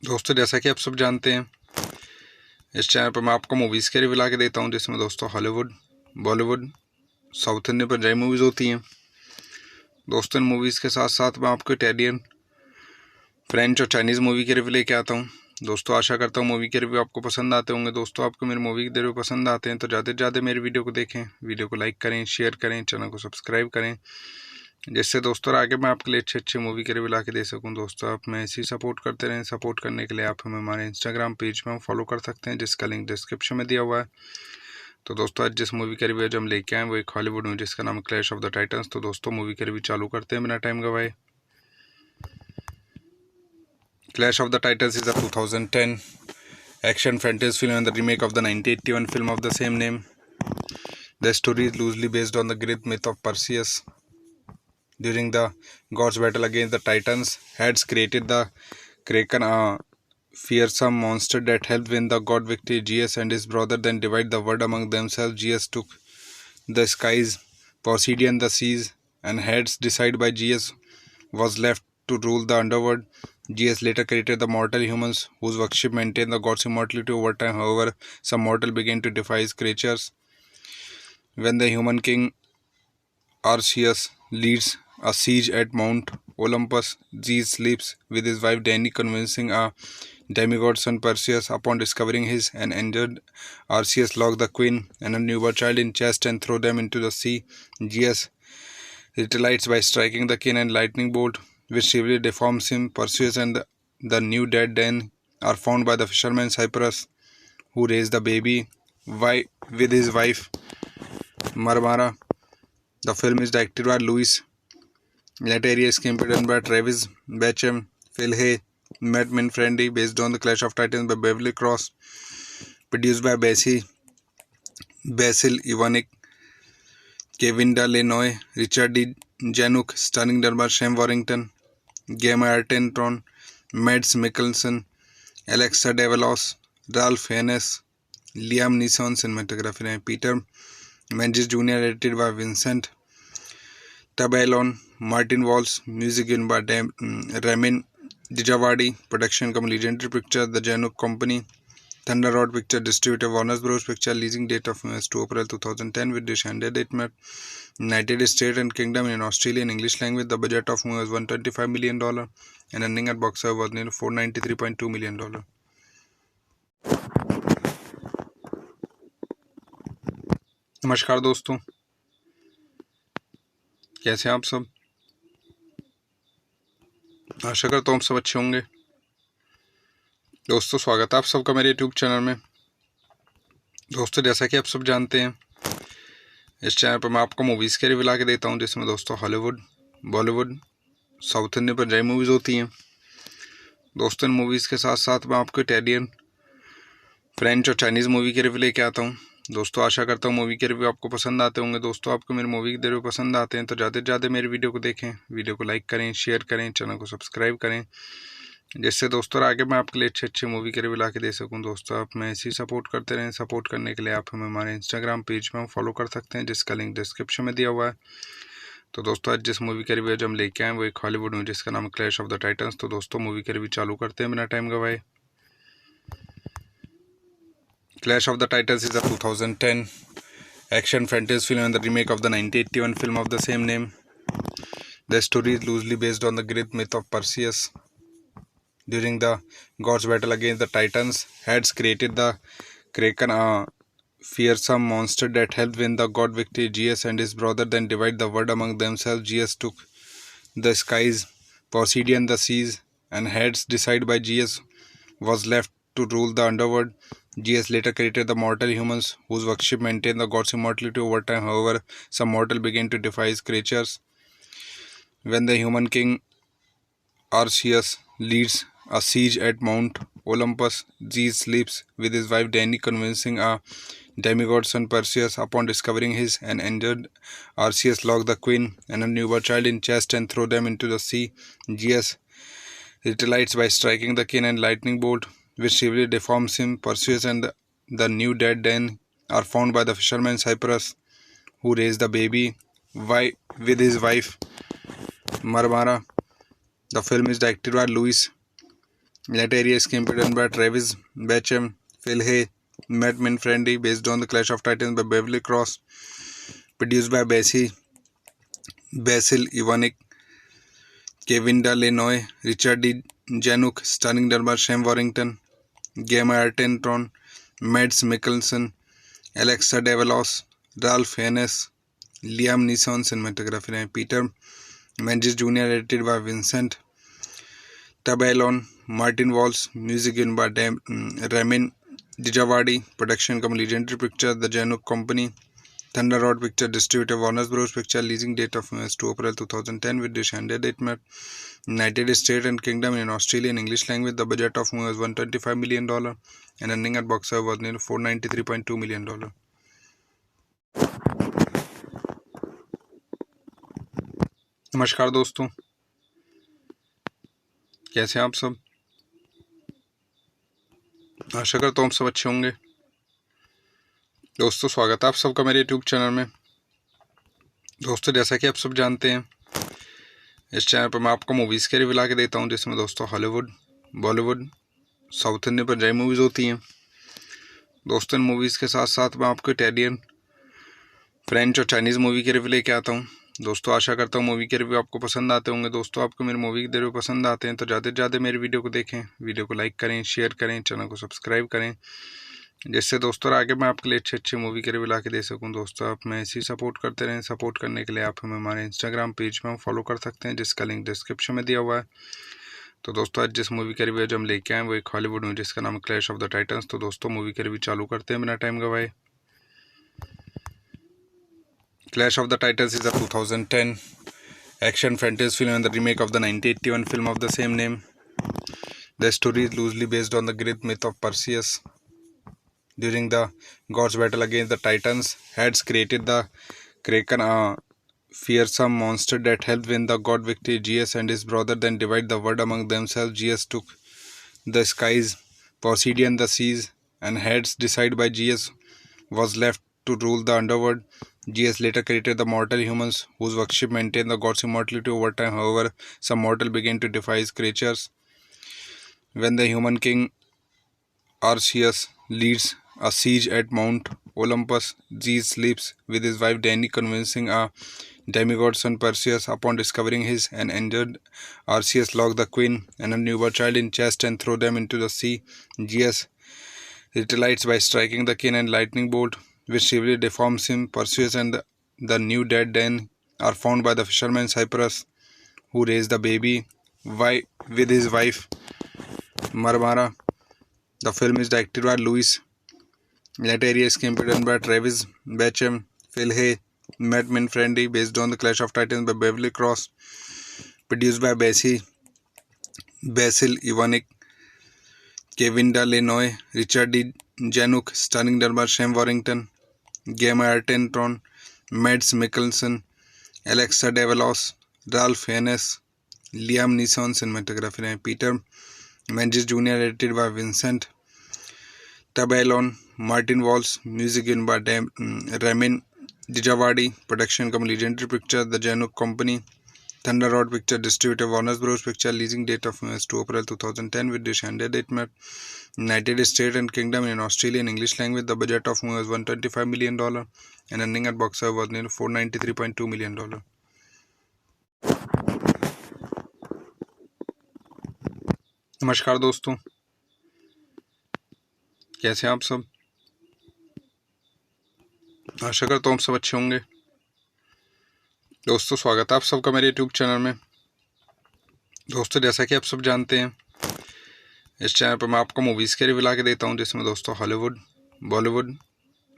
दोस्तों, जैसा कि आप सब जानते हैं, इस चैनल पर मैं आपको मूवीज़ के रिव्यू ला के देता हूँ, जिसमें दोस्तों Hollywood, Bollywood, south Indian Punjabi movies होती हैं। दोस्तों, इन मूवीज़ के साथ साथ मैं आपको इटालियन, फ्रेंच और चाइनीज़ मूवी के रिव्यू लेके आता हूँ। दोस्तों, आशा करता हूँ मूवी के रिव्यू आपको पसंद आते होंगे। दोस्तों, आपको मेरी मूवी के रिव्यू पसंद आते हैं तो ज़्यादा से ज़्यादा मेरी वीडियो को देखें, वीडियो को लाइक करें, शेयर करें, चैनल को सब्सक्राइब करें, जिससे दोस्तों आगे मैं आपके लिए अच्छे मूवी के रिव्यू ला के दे सकूं। दोस्तों, आप मैं ऐसे ही सपोर्ट करते रहें। सपोर्ट करने के लिए आप हमें हमारे इंस्टाग्राम पेज में फॉलो कर सकते हैं, जिसका लिंक डिस्क्रिप्शन में दिया हुआ है। तो दोस्तों, आज जिस मूवी का रिव्यू जो हम लेके आए वो एक हॉलीवुड मूवी जिसका नाम है क्लैश ऑफ द टाइटन्स। तो दोस्तों, मूवी का रिव्यू चालू करते हैं बिना टाइम गवाए। Clash of the Titans is a 2010 action fantasy film and the remake of the 1981 film of the same name. The story is loosely based on the Greek myth of Perseus. During the gods' battle against the Titans, Hades created the Kraken, a fearsome monster that helped win the god victory. GS and his brother then divide the world among themselves. GS took the skies, Poseidon the seas, and Hades, decided by GS, was left to rule the underworld. GS later created the mortal humans whose worship maintained the god's immortality over time. However, some mortal began to defy his creatures. When the human king Arceus leads a siege at Mount Olympus, Zeus sleeps with his wife Danae, convincing a demigod son Perseus. Upon discovering his and injured, Arceus locked the queen and her newborn child in chest and threw them into the sea. Zeus retaliates by striking the king and lightning bolt, which severely deforms him. Perseus and the new dead Danae are found by the fisherman Cyprus, who raised the baby with his wife Marmara. The film is directed by Louis Leterrier, screenplay by Travis Bacham, Phil Hay, Matt Minfrendi, based on The Clash of Titans by Beverly Cross, produced by Basil Ivanek, Kevin Delanoy, Richard D. Januck, starring drummer Sam Warrington, Gemma Arterton, Mads Mikkelsen, Alexa Davalos, Ralph Fiennes, Liam Neeson. Cinematography Peter Menzies Jr., edited by Vincent Tabellon, Martin Walsh, music given by Ramin Djawadi, production company Legendary Pictures, The Januck Company, Thunder Road Picture, distributor Warner Bros. Picture, leasing date of US 2 April 2010 with Descended date map, United States and Kingdom in Australian English language. The budget of movie was $125 million and earning at box office was nearly $493.2 million. नमस्कार दोस्तों, कैसे हैं आप सब? आशा करता हूँ आप सब अच्छे होंगे। दोस्तों, स्वागत है आप सबका मेरे यूट्यूब चैनल में। दोस्तों, जैसा कि आप सब जानते हैं, इस चैनल पर मैं आपको मूवीज़ के रिव्यू ला के देता हूँ, जिसमें दोस्तों Hollywood, Bollywood, south Indian Punjabi movies होती हैं। दोस्तों, इन मूवीज़ के साथ साथ मैं आपको इटालियन, फ्रेंच और चाइनीज़ मूवी के रिव्यू लेके आता हूँ। दोस्तों, आशा करता हूँ मूवी के रिव्यू आपको पसंद आते होंगे। दोस्तों, आपको मेरी मूवी के रिव्यू पसंद आते हैं तो ज़्यादा से ज़्यादा मेरी वीडियो को देखें, वीडियो को लाइक करें, शेयर करें, चैनल को सब्सक्राइब करें, जिससे दोस्तों आगे मैं आपके लिए अच्छे मूवी के रिव्यू ला के दे सकूं। दोस्तों, आप मैं ऐसे ही सपोर्ट करते रहें। सपोर्ट करने के लिए आप हमें हमारे इंस्टाग्राम पेज में फॉलो कर सकते हैं, जिसका लिंक डिस्क्रिप्शन में दिया हुआ है। तो दोस्तों, आज जिस मूवी के रिव्यू जो हम लेके आए वो एक हॉलीवुड मूवी जिसका नाम है क्लैश ऑफ द टाइटन्स। तो दोस्तों, मूवी के रिव्यू चालू करते हैं बिना टाइम गवाए। Clash of the titans is a 2010 action fantasy film and the remake of the 1981 film of the same name. The story is loosely based on the Greek myth of Perseus. During the gods' battle against the Titans, Hades created the Kraken, a fearsome monster that helped win the god victory. Zeus and his brother then divide the world among themselves. Zeus took the skies, Poseidon the seas, and Hades, decided by Zeus, was left to rule the underworld. Zeus later created the mortal humans, whose worship maintained the god's immortality over time. However, some mortals began to defy his creatures. When the human king Arceus leads a siege at Mount Olympus, Zeus sleeps with his wife Danae, convincing a demigod son Perseus. Upon discovering his and injured, Arceus locked the queen and a newborn child in chest and threw them into the sea. Zeus retaliates by striking the king and lightning bolt, which severely deforms him. Perseus and the new dead Danae are found by the fisherman Cyprus, who raised the baby with his wife Marmara. The film is directed by Louis Leterrier, screenplay by Travis Bacham, Phil Hay, Matt Minfrendi, based on the Clash of Titans by Beverly Cross, produced by Basil Ivanek, Kevin Lenoy, Richard D. Januck, starring by Sam Warrington, Gemma Arterton, Mads Mikkelsen, Alexa Davalos, Ralph Fiennes, Liam Neeson. Cinematography Peter Menzies Jr., edited by Vincent Tabellon, Martin Walsh, music given by Ramin Djawadi, production company Legendary Pictures, The Januck Company, Thunder Road Picture, distributor Warner Bros. Picture, leasing date of US 2 April 2010, with distribution date met United States and Kingdom in Australian English language. The budget of movie was $125 million and earning at box office was nearly $493.2 million. नमस्कार दोस्तों, कैसे हैं आप सब? आशा करता हूँ आप सब अच्छे होंगे। दोस्तों, स्वागत है आप सबका मेरे यूट्यूब चैनल में। दोस्तों, जैसा कि आप सब जानते हैं, इस चैनल पर मैं आपको मूवीज़ के रिव्यू ला के देता हूँ, जिसमें दोस्तों Hollywood, Bollywood, south Indian Punjabi movies होती हैं। दोस्तों, इन मूवीज़ के साथ साथ मैं आपको इटालियन, फ्रेंच और चाइनीज़ मूवी के रिव्यू लेके आता हूँ। दोस्तों, आशा करता हूँ मूवी के रिव्यू आपको पसंद आते होंगे। दोस्तों, आपको मेरी मूवी के रिव्यू पसंद आते हैं तो ज़्यादा से ज़्यादा मेरी वीडियो को देखें, वीडियो को लाइक करें, शेयर करें, चैनल को सब्सक्राइब करें, जिससे दोस्तों आगे मैं आपके लिए अच्छे मूवी के रिव्यू ला के दे सकूं। दोस्तों, आप मैं ऐसे ही सपोर्ट करते रहें। सपोर्ट करने के लिए आप हमें हमारे इंस्टाग्राम पेज में फॉलो कर सकते हैं, जिसका लिंक डिस्क्रिप्शन में दिया हुआ है। तो दोस्तों, आज जिस मूवी के रिव्यू जो हम लेके आए वो एक हॉलीवुड मूवी जिसका नाम है क्लैश ऑफ द टाइटन्स। तो दोस्तों, मूवी के रिव्यू चालू करते हैं बिना टाइम गवाए। Clash of the Titans is a 2010 action fantasy film and the remake of the 1981 film of the same name. The story is loosely based on the Greek myth of Perseus. During the gods' battle against the Titans, Hades created the Kraken, a fearsome monster that helped win the god victory. Zeus and his brother then divide the world among themselves. Zeus took the skies, Poseidon the seas, and Hades, decided by Zeus, was left to rule the underworld. Zeus later created the mortal humans, whose worship maintained the god's immortality over time. However, some mortals began to defy his creatures. When the human king Arceus leads a siege at Mount Olympus, Zeus sleeps with his wife Danae, convincing a demigod son Perseus. Upon discovering his and injured, Arceus locked the queen and a newborn child in chest and threw them into the sea. Zeus retaliates by striking the king and lightning bolt, which severely deforms him. Perseus and the new dead Danae are found by the fisherman Cyprus, who raised the baby with his wife Marmara. The film is directed by Louis Leterrier, screenplay by Travis Bacham, Phil Hay, Matt Manfredi, based on The Clash of Titans by Beverly Cross, produced by Basil Ivanek, Kevin Delanoy, Richard D. Januck, starring by Sam Warrington, Gemma Arterton, Mads Mikkelsen, Alexa Davalos, Ralph Fiennes, Liam Neeson. Cinematography Peter Menzies Jr., edited by Vincent Tabellon, Martin Walsh, music given by Ramin Djawadi, production company Legendary Pictures, The Januck Company, Thunder Road Picture, distributor Warner Bros. Picture, leasing date of US 2 April 2010, with dish and date map United States and Kingdom in Australian English language. The budget of movie was $125 million and earning at box office was nearly $493.2 million. नमस्कार दोस्तों, कैसे हैं आप सब। आशा करता हूँ आप सब अच्छे होंगे। दोस्तों, स्वागत है आप सबका मेरे यूट्यूब चैनल में। दोस्तों, जैसा कि आप सब जानते हैं, इस चैनल पर मैं आपको मूवीज़ के रिव्यू ला के देता हूँ, जिसमें दोस्तों Hollywood, Bollywood,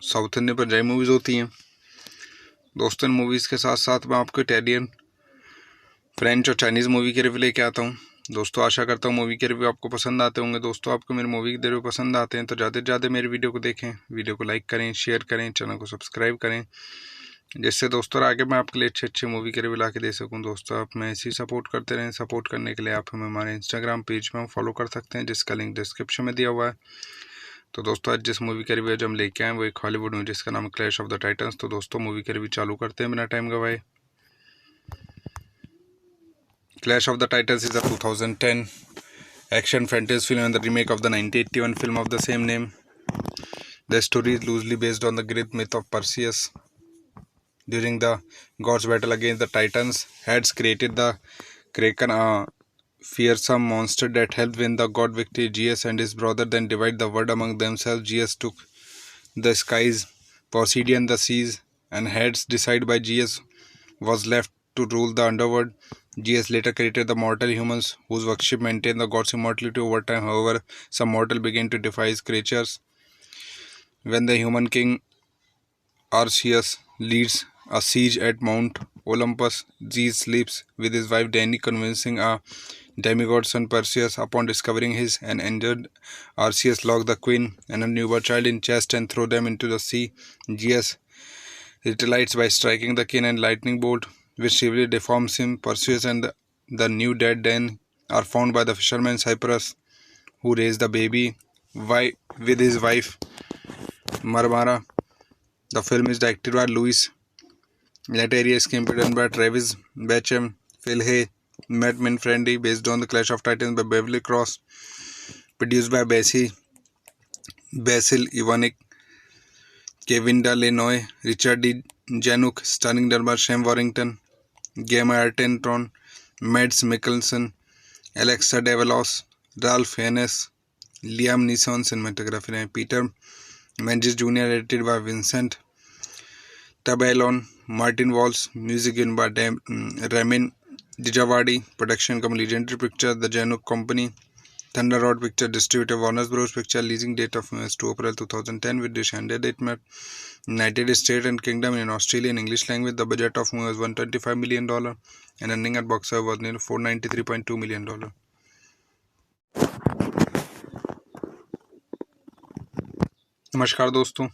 south Indian Punjabi movies होती हैं। दोस्तों, इन मूवीज़ के साथ साथ मैं आपको इटालियन, फ्रेंच और चाइनीज़ मूवी के रिव्यू लेके आता हूँ। दोस्तों, आशा करता हूँ मूवी के रिव्यू आपको पसंद आते होंगे। दोस्तों, आपको मेरी मूवी के रिव्यू पसंद आते हैं तो ज़्यादा से ज़्यादा मेरी वीडियो को देखें, वीडियो को लाइक करें, शेयर करें, चैनल को सब्सक्राइब करें, जिससे दोस्तों आगे मैं आपके लिए अच्छे मूवी के रिव्यू ला के दे सकूँ। दोस्तों, आप मैं ऐसे ही सपोर्ट करते रहें। सपोर्ट करने के लिए आप हमें हमारे इंस्टाग्राम पेज में फॉलो कर सकते हैं, जिसका लिंक डिस्क्रिप्शन में दिया हुआ है। तो दोस्तों, आज जिस मूवी का रिव्यू जो हम लेके आए वो एक हॉलीवुड मूवी जिसका नाम है क्लैश ऑफ द टाइटन्स। तो दोस्तों, मूवी का रिव्यू चालू करते हैं बिना टाइम गवाए। Clash of the Titans is a 2010 action fantasy film and the remake of the 1981 film of the same name. The story is loosely based on the Greek myth of Perseus. During the gods' battle against the Titans, Hades created the Kraken, a fearsome monster that helped win the god victory. Zeus and his brother then divide the world among themselves. Zeus took the skies, Poseidon the seas, and Hades, decided by Zeus, was left to rule the underworld. Zeus later created the mortal humans, whose worship maintained the god's immortality over time. However, some mortals began to defy his creatures. When the human king Arceus leads a siege at Mount Olympus, Zeus sleeps with his wife Danae, convincing a demigod son Perseus. Upon discovering his and injured, Arceus locked the queen and a newborn child in chest and threw them into the sea. Zeus retaliates by striking the king and lightning bolt, which severely deforms him. Perseus and the new dead then are found by the fisherman Cyprus, who raised the baby with his wife Marmara. The film is directed by Louis Leterrier, screenplay by Travis Bacham, Phil Hay, Matt Manfredi, based on The Clash of Titans by Beverly Cross, produced by Basil Ivanek, Kevin Delanoy, Richard D. Januck, starring by Sam Warrington, Gemma Arterton, Mads Mikkelsen, Alexa Davalos, Ralph Fiennes, Liam Neeson. Cinematography Peter Menzies Jr., edited by Vincent Tabellon, Martin Walsh, music given by Ramin Djawadi, production company Legendary Pictures, The Januck Company, Thunder Road Picture, distributor Warner Bros. Picture, leasing date of US 2 April 2010, with dish and date map United States and Kingdom in Australian English language. The budget of movie was $125 million and earning at box office was nearly $493.2 million. नमस्कार दोस्तों,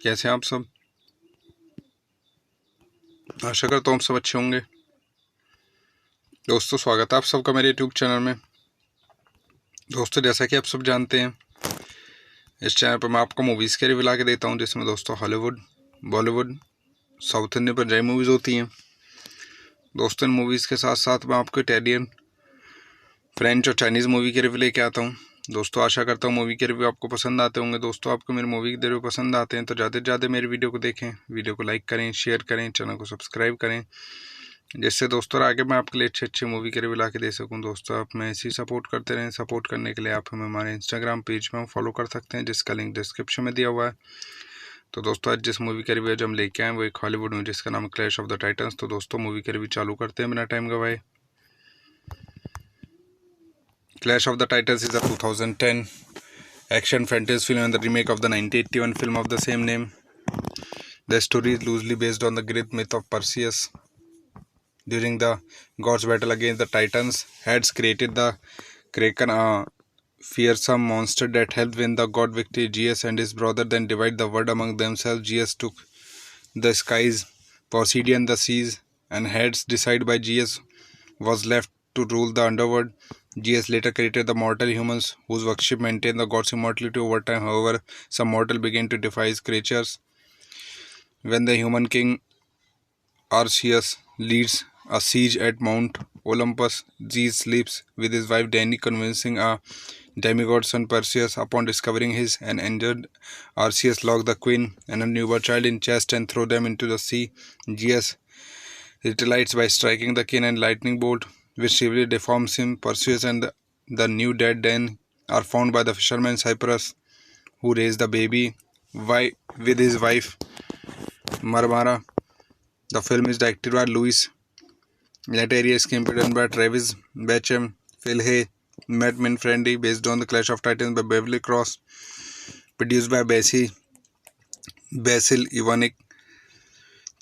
कैसे हैं आप सब। आशा करता हूँ आप सब अच्छे होंगे। दोस्तों, स्वागत है आप सबका मेरे यूट्यूब चैनल में। दोस्तों, जैसा कि आप सब जानते हैं, इस चैनल पर मैं आपको मूवीज़ के रिव्यू ला के देता हूँ, जिसमें दोस्तों Hollywood, Bollywood, south Indian Punjabi movies होती हैं। दोस्तों, इन मूवीज़ के साथ साथ मैं आपको इटालियन, फ्रेंच और चाइनीज़ मूवी के रिव्यू लेके आता हूँ। दोस्तों, आशा करता हूँ मूवी के रिव्यू आपको पसंद आते होंगे। दोस्तों, आपको मेरी मूवी के रिव्यू पसंद आते हैं तो ज़्यादा से ज़्यादा मेरी वीडियो को देखें, वीडियो को लाइक करें, शेयर करें, चैनल को सब्सक्राइब करें, जिससे दोस्तों आगे मैं आपके लिए अच्छे मूवी के रिव्यू ला के दे सकूँ। दोस्तों, आप मैं ऐसे ही सपोर्ट करते रहें। सपोर्ट करने के लिए आप हमें हमारे इंस्टाग्राम पेज में फॉलो कर सकते हैं, जिसका लिंक डिस्क्रिप्शन में दिया हुआ है। तो दोस्तों आज जिस मूवी का रिव्यू जो हम लेके आए वो एक हॉलीवुड मूवी जिसका नाम क्लैश ऑफ द टाइटंस। तो दोस्तों मूवी का रिव्यू चालू करते हैं बिना टाइम गवाए। Clash of the Titans is a 2010 action fantasy film and the remake of the 1981 film of the same name. The story is loosely based on the Greek myth of Perseus. During the gods' battle against the Titans, Hades created the Kraken, a fearsome monster that helped win the god victory. Zeus and his brother then divide the world among themselves. Zeus took the skies, Poseidon the seas, and Hades, decided by Zeus, was left to rule the underworld. Zeus later created the mortal humans, whose worship maintained the god's immortality over time. However, some mortal began to defy his creatures. When the human king Arceus leads a siege at Mount Olympus, Zeus sleeps with his wife Danae, convincing a demigod son Perseus. Upon discovering his and injured, Arceus locked the queen and a newborn child in chest and threw them into the sea. Zeus retaliates by striking the king and lightning bolt, which severely deforms him. Perseus and the new dead then are found by the fisherman Cyprus, who raised the baby with his wife Marmara. The film is directed by Louis Leterrier, screenplay by Travis Bacham, Phil Hay, Matt Minfrendi, based on the Clash of Titans by Beverly Cross, produced by Basil Ivanek,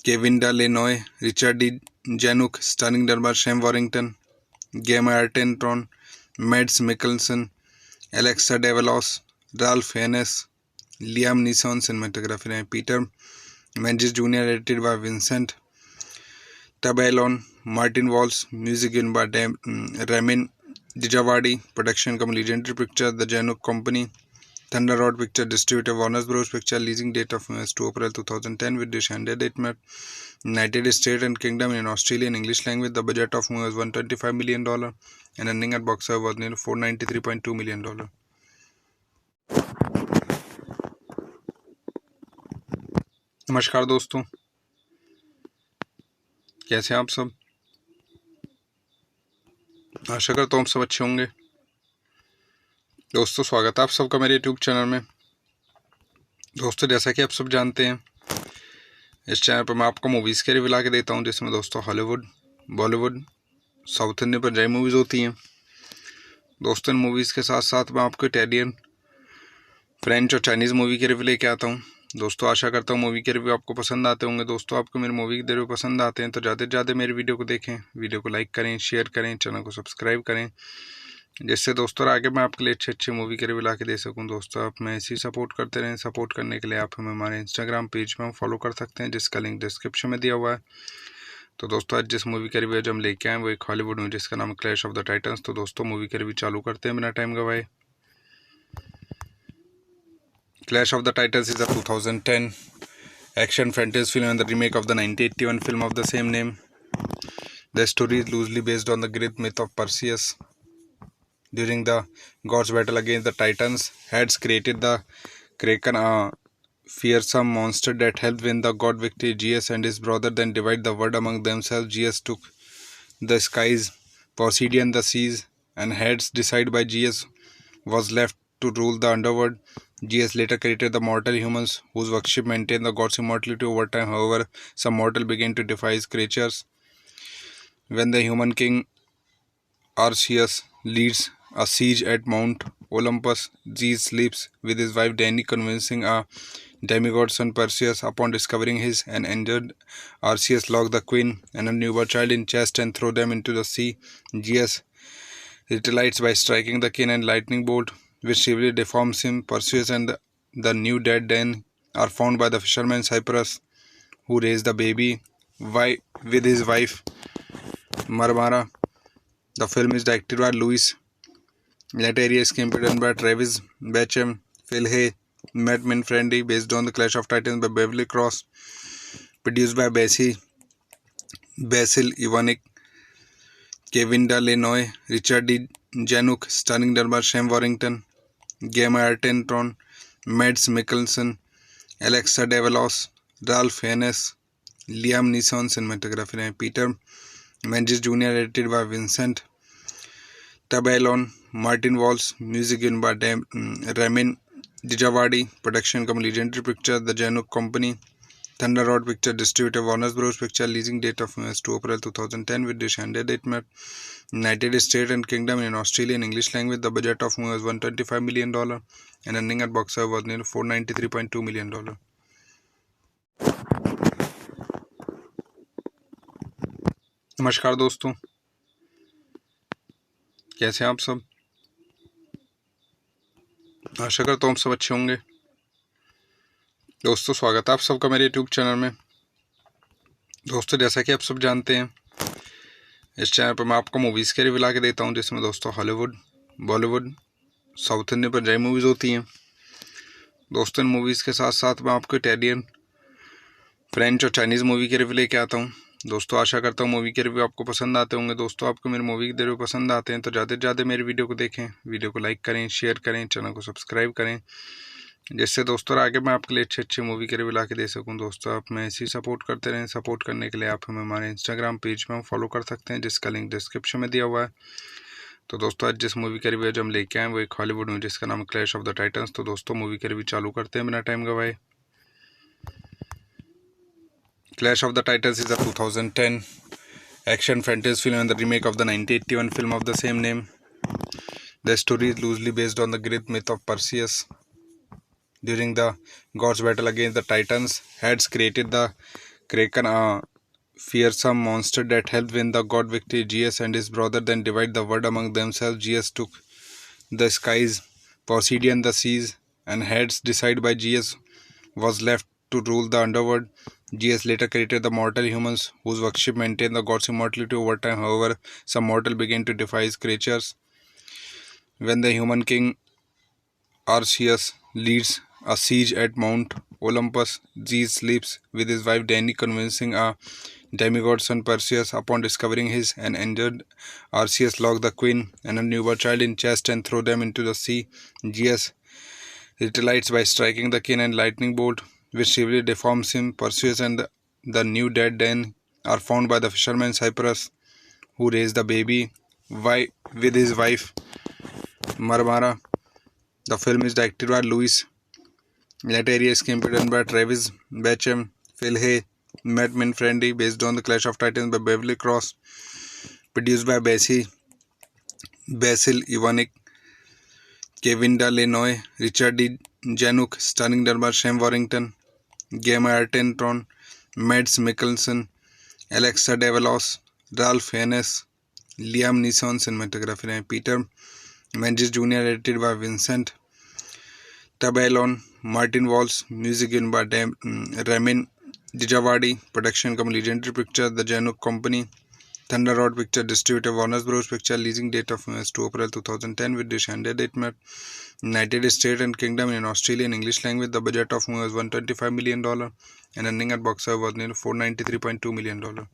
Kevin Delanoy, Richard D. Januck, starring by Sam Warrington, Gemma Arterton, Mads Mikkelsen, Alexa Davalos, Ralph Fiennes, Liam Neeson, cinematography and Peter Menzies Jr., edited by Vincent Tabellon, Martin Walsh, music given by Ramin Djawadi, production company Legendary Pictures, The Januck Company, Thunder Rod Picture, distributor Warner Bros. Picture, leasing date of US 2 April 2010 with dish ended date met United States and Kingdom in Australian English language. The budget of movie was $125 million and earning at box office was nearly $493.2 million. नमस्कार दोस्तों, कैसे हैं आप सब? आशा करता हूँ आप सब अच्छे होंगे। दोस्तों स्वागत है आप सबका मेरे यूट्यूब चैनल में। दोस्तों जैसा कि आप सब जानते हैं, इस चैनल पर मैं आपको मूवीज़ के रिव्यू ला के देता हूँ, जिसमें दोस्तों Hollywood, Bollywood, south Indian Punjabi movies होती हैं। दोस्तों इन मूवीज़ के साथ साथ मैं आपको इटालियन, फ्रेंच और चाइनीज़ मूवी के रिव्यू लेके आता हूँ। दोस्तों आशा करता हूँ मूवी के रिव्यू आपको पसंद आते होंगे। दोस्तों आपको मेरी मूवी के रिव्यू पसंद आते हैं तो ज़्यादा से ज़्यादा मेरी वीडियो को देखें, वीडियो को लाइक करें, शेयर करें, चैनल को सब्सक्राइब करें, जिससे दोस्तों आगे मैं आपके लिए अच्छे मूवी के रिव्यू ला के दे सकूँ। दोस्तों आप मैं ऐसे ही सपोर्ट करते रहें। सपोर्ट करने के लिए आप हमें हमारे इंस्टाग्राम पेज में फॉलो कर सकते हैं, जिसका लिंक डिस्क्रिप्शन में दिया हुआ है। तो दोस्तों आज जिस मूवी का रिव्यू जो हम लेके आए वो एक हॉलीवुड मूवी जिसका नाम क्लैश ऑफ द टाइटंस। तो दोस्तों मूवी का रिव्यू चालू करते हैं बिना टाइम गवाए। Clash of the Titans is a 2010 action fantasy film and the remake of the 1981 film of the same name. The story is loosely based on the Greek myth of Perseus. During the gods' battle against the Titans, Hades created the Kraken, a fearsome monster that helped win the god victory. Zeus and his brother then divide the world among themselves. Zeus took the skies, Poseidon the seas, and Hades, decided by Zeus, was left to rule the underworld. Zeus later created the mortal humans, whose worship maintained the god's immortality over time. However, some mortal began to defy his creatures. When the human king Arceus leads a siege at Mount Olympus, Zeus sleeps with his wife Danae, convincing a demigod son Perseus. Upon discovering his and injured, Arceus locked the queen and a newborn child in chest and threw them into the sea. Zeus retaliates by striking the king and lightning bolt, which severely deforms him. Perseus and the new dead then are found by the fisherman Cyprus, who raised the baby with his wife Marmara. The film is directed by Louis Leterrier, screenplay by Travis Bacham, Phil Hay, Matt Minfrendi, based on the Clash of Titans by Beverly Cross, produced by Basil Ivanek, Kevin Delanoy, Richard D. Januck, starring by Sam Warrington, Gemma Arterton, Mads Mikkelsen, Alexa Davalos, Ralph Fiennes, Liam Neeson, cinematography and Peter Menzies Jr., edited by Vincent Tabellon, Martin Walsh, music given by Ramin Dijawadi production company, Legendary Picture, The Januk Company, Thunder Rod Picture distributor, Warner Bros. Picture. Leasing date of US 2 April 2010 with dish and date map. United States and Kingdom in Australian English language. The budget of movie was $125 million and earning at box office was nearly $493.2 million. नमस्कार दोस्तों, कैसे हैं आप सब। आशा करता हूँ आप सब अच्छे होंगे। दोस्तों स्वागत है आप सबका मेरे यूट्यूब चैनल में। दोस्तों जैसा कि आप सब जानते हैं, इस चैनल पर मैं आपको मूवीज़ के रिव्यू ला के देता हूँ, जिसमें दोस्तों Hollywood, Bollywood, south Indian, Punjabi movies होती हैं। दोस्तों इन मूवीज़ के साथ साथ मैं आपको इटालियन, फ्रेंच और चाइनीज़ मूवी के रिव्यू लेके आता हूँ। दोस्तों आशा करता हूँ मूवी के रिव्यू आपको पसंद आते होंगे। दोस्तों आपको मेरी मूवी के रिव्यू पसंद आते हैं तो ज़्यादा से ज़्यादा मेरी वीडियो को देखें, वीडियो को लाइक करें, शेयर करें, चैनल को सब्सक्राइब करें, जिससे दोस्तों आगे मैं आपके लिए अच्छे मूवी के रिव्यू ला के दे सकूँ। दोस्तों आप मैं ऐसे ही सपोर्ट करते रहें। सपोर्ट करने के लिए आप हमें हमारे इंस्टाग्राम पेज में फॉलो कर सकते हैं, जिसका लिंक डिस्क्रिप्शन में दिया हुआ है। तो दोस्तों आज जिस मूवी का रिव्यू जो हम लेके आए वो एक हॉलीवुड मूवी जिसका नाम क्लैश ऑफ द टाइटन्स। तो दोस्तों मूवी का रिव्यू चालू करते हैं बिना टाइम गवाए। Clash of the Titans is a 2010 action fantasy film and the remake of the 1981 film of the same name. The story is loosely based on the Greek myth of Perseus. During the gods' battle against the Titans, Hades created the Kraken, a fearsome monster that helped win the god victory. Zeus and his brother then divide the world among themselves. Zeus took the skies, Poseidon the seas, and Hades, decided by Zeus, was left to rule the underworld. Zeus later created the mortal humans, whose worship maintained the god's immortality over time. However, some mortals began to defy his creatures. When the human king Arceus leads a siege at Mount Olympus, Zeus sleeps with his wife Danae, convincing a demigod son Perseus. Upon discovering his and injured, Arceus locked the queen and a newborn child in chest and threw them into the sea. Zeus retaliates by striking the king and lightning bolt, which severely deforms him. Perseus and the new dead then are found by the fisherman Cyprus, who raised the baby with his wife Marmara. The film is directed by Louis Leterrier, screenplay by Travis Bachem, Phil Hay, Matt Minfrendi, based on the Clash of Titans by Beverly Cross, produced by Basil Ivanek, Kevin Delanoy, Richard D. Januk, starring drama Sam Warrington, Gemma Arterton, Mads Mikkelsen, Alexa Davalos, Ralph Fiennes, Liam Neeson, cinematography, Peter Menzies Jr., edited by Vincent Tabellon, Martin Walsh, music given by Ramin Dijawadi, production company, Legendary Picture, The Januk Company, Thunder Rod Picture distributor, Warner Bros. Picture. Leasing date of US 2 April 2010 with dish and date map. United States and Kingdom in Australian English language. The budget of movie was $125 million and earning at box office was nearly $493.2 million.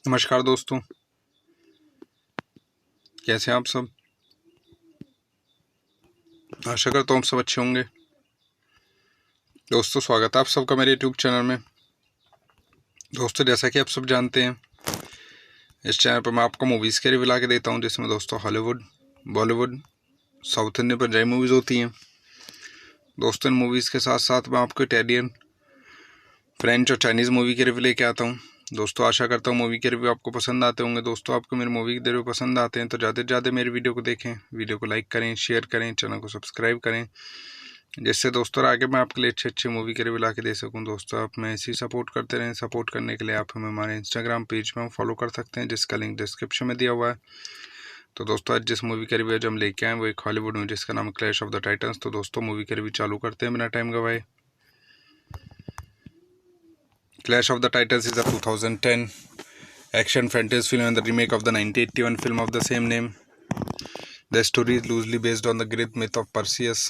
नमस्कार दोस्तों, कैसे हैं आप सब। आशा करता हूँ आप सब अच्छे होंगे। दोस्तों स्वागत है आप सबका मेरे यूट्यूब चैनल में। दोस्तों जैसा कि आप सब जानते हैं, इस चैनल पर मैं आपको मूवीज़ के रिव्यू ला के देता हूँ, जिसमें दोस्तों Hollywood, Bollywood, south Indian, Punjabi movies होती हैं। दोस्तों इन मूवीज़ के साथ साथ मैं आपको इटालियन, फ्रेंच और चाइनीज़ मूवी के रिव्यू लेके आता हूँ। दोस्तों आशा करता हूँ मूवी के रिव्यू आपको पसंद आते होंगे। दोस्तों आपको मेरी मूवी के रिव्यू पसंद आते हैं तो ज़्यादा से ज़्यादा मेरी वीडियो को देखें, वीडियो को लाइक करें, शेयर करें, चैनल को सब्सक्राइब करें, जिससे दोस्तों आगे मैं आपके लिए अच्छे मूवी के रिव्यू ला के दे सकूँ। दोस्तों आप मैं ऐसे ही सपोर्ट करते रहें। सपोर्ट करने के लिए आप हमें हमारे इंस्टाग्राम पेज में फॉलो कर सकते हैं, जिसका लिंक डिस्क्रिप्शन में दिया हुआ है। तो दोस्तों आज जिस मूवी का रिव्यू जो हम लेके आए वो एक हॉलीवुड मूवी जिसका नाम क्लैश ऑफ द टाइटन्स। तो दोस्तों मूवी का रिव्यू चालू करते हैं बिना टाइम गवाए। Clash of the Titans is a 2010 action fantasy film and the remake of the 1981 film of the same name. The story is loosely based on the Greek myth of Perseus.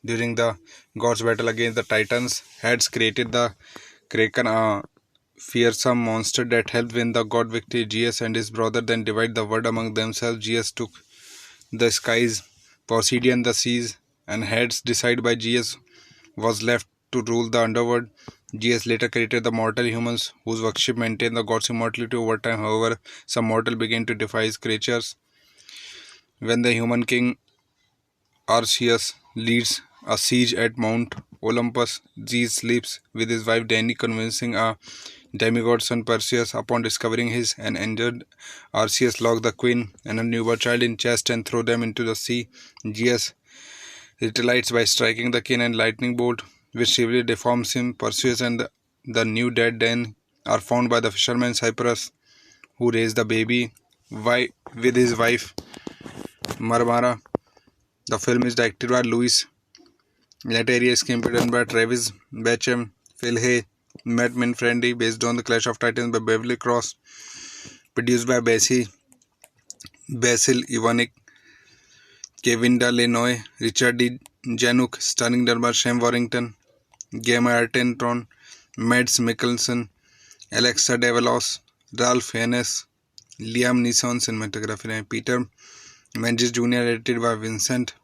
During the gods' battle against the Titans, Hades created the Kraken, a fearsome monster that helped win the god victory. Zeus and his brother then divide the world among themselves. Zeus took the skies, Poseidon the seas, and Hades, decided by Zeus, was left to rule the underworld. Zeus later created the mortal humans, whose worship maintained the god's immortality over time. However, some mortals began to defy his creatures. when the human king Arceus leads a siege at Mount Olympus, Zeus sleeps with his wife Dany, convincing a demigod son Perseus. Upon discovering his and injured, Arceus locked the queen and her newborn child in chest and threw them into the sea. Zeus retaliates by striking the king and lightning bolt, which severely deforms him. Perseus and the new dead Dany are found by the fisherman Cyprus, who raised the baby with his wife Marmara. The film is directed by Louis Leterrier, screenplay by Travis Bacham, Phil Hay, Matt Minfrendi, based on The Clash of Titans by Beverly Cross, produced by Basil Ivanek, Kevin Lenoy, Richard D. Januck, starring Dermot Shem Warrington, Gemma Arterton, Mads Mikkelsen, Alexa Davalos, Ralph Fiennes, Liam Neeson, cinematography, Peter Menzies Jr., edited by Vincent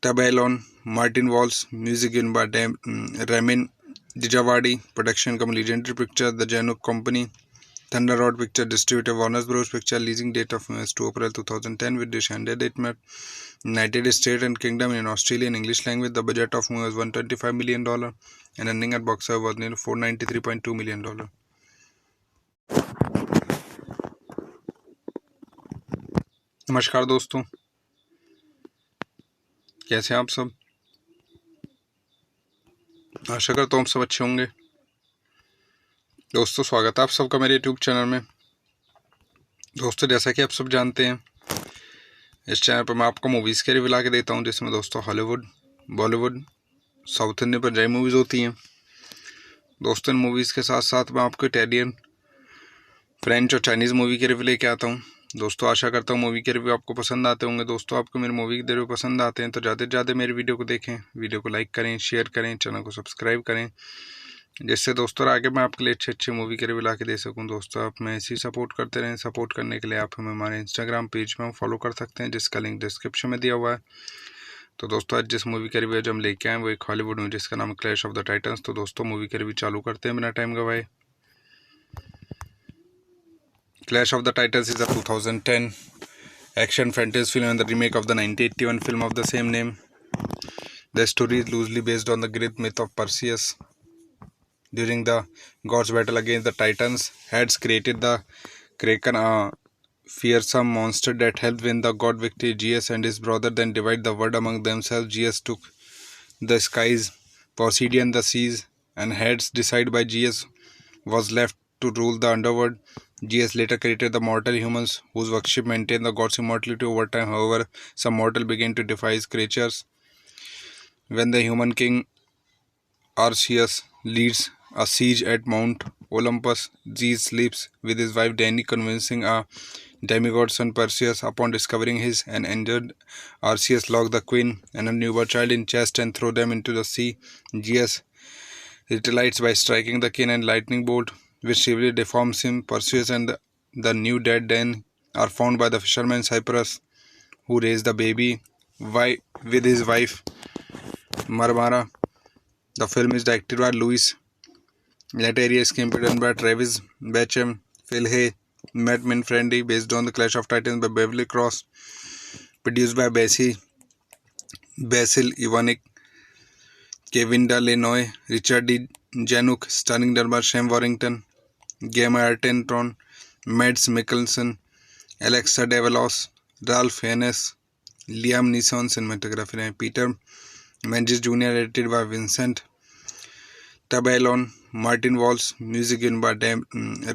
Tabellon, Martin Walsh, music given by Ramin Djawadi, production company Legendary Pictures, The Januck Company, Thunder Road Picture, distributor Warner Bros. Picture, leasing date of US 2 April 2010 with Descended date met United States and Kingdom in Australian English language. The budget of movie was $125 million and earning at box office was nearly $493.2 million. नमस्कार दोस्तों, कैसे हैं आप सब? आशा करता हूँ आप सब अच्छे होंगे। दोस्तों, स्वागत है आप सबका मेरे यूट्यूब चैनल में। दोस्तों, जैसा कि आप सब जानते हैं, इस चैनल पर मैं आपको मूवीज़ के रिव्यू ला के देता हूँ, जिसमें दोस्तों Hollywood, Bollywood, south Indian Punjabi movies होती हैं। दोस्तों, इन मूवीज़ के साथ साथ मैं आपको इटालियन, फ्रेंच और चाइनीज़ मूवी के रिव्यू लेके आता हूँ। दोस्तों, आशा करता हूँ मूवी के रिव्यू आपको पसंद आते होंगे। दोस्तों, आपको मेरी मूवी के रिव्यू पसंद आते हैं तो ज़्यादा से ज़्यादा मेरी वीडियो को देखें, वीडियो को लाइक करें, शेयर करें, चैनल को सब्सक्राइब करें, जिससे दोस्तों आगे मैं आपके लिए अच्छे मूवी के रिव्यू ला के दे सकूं। दोस्तों, आप मैं ऐसे ही सपोर्ट करते रहें। सपोर्ट करने के लिए आप हमें हमारे इंस्टाग्राम पेज में फॉलो कर सकते हैं, जिसका लिंक डिस्क्रिप्शन में दिया हुआ है। तो दोस्तों, आज जिस मूवी का रिव्यू जो हम लेके आए वो एक हॉलीवुड मूवी जिसका नाम है क्लैश ऑफ द टाइटन्स। तो दोस्तों, मूवी का रिव्यू चालू करते हैं बिना टाइम गवाए। Clash of the Titans is a 2010 action fantasy film and the remake of the 1981 film of the same name. The story is loosely based on the Greek myth of Perseus. During the gods' battle against the Titans, Hades created the Kraken, a fearsome monster that helped win the god victory. Zeus and his brother then divide the world among themselves. Zeus took the skies, Poseidon the seas, and Hades, decided by Zeus, was left to rule the underworld. Zeus later created the mortal humans, whose worship maintained the god's immortality over time. However, some mortals began to defy his creatures. When the human king Arceus leads a siege at Mount Olympus, Zeus sleeps with his wife Dany, convincing a demigod son Perseus. Upon discovering his and injured, Arceus locked the queen and her newborn child in chest and threw them into the sea. Zeus retaliates by striking the king and lightning bolt, which severely deforms him. Perseus and the new dead Dany are found by the fisherman Cyprus, who raised the baby with his wife Marmara. The film is directed by Louis Leterrier, screenplay by Travis Bacham, Phil Hay, Matt Minfrendi, based on The Clash of Titans by Beverly Cross, produced by Basil Ivanek, Kevin Lenoy, Richard D. Januck, starring Dermot Shem Warrington, Gemma Arterton, Mads Mikkelsen, Alexa Davalos, Ralph Fiennes, Liam Neeson, cinematography, Peter Menzies Jr., edited by Vincent Tabellon, Martin Walsh, music given by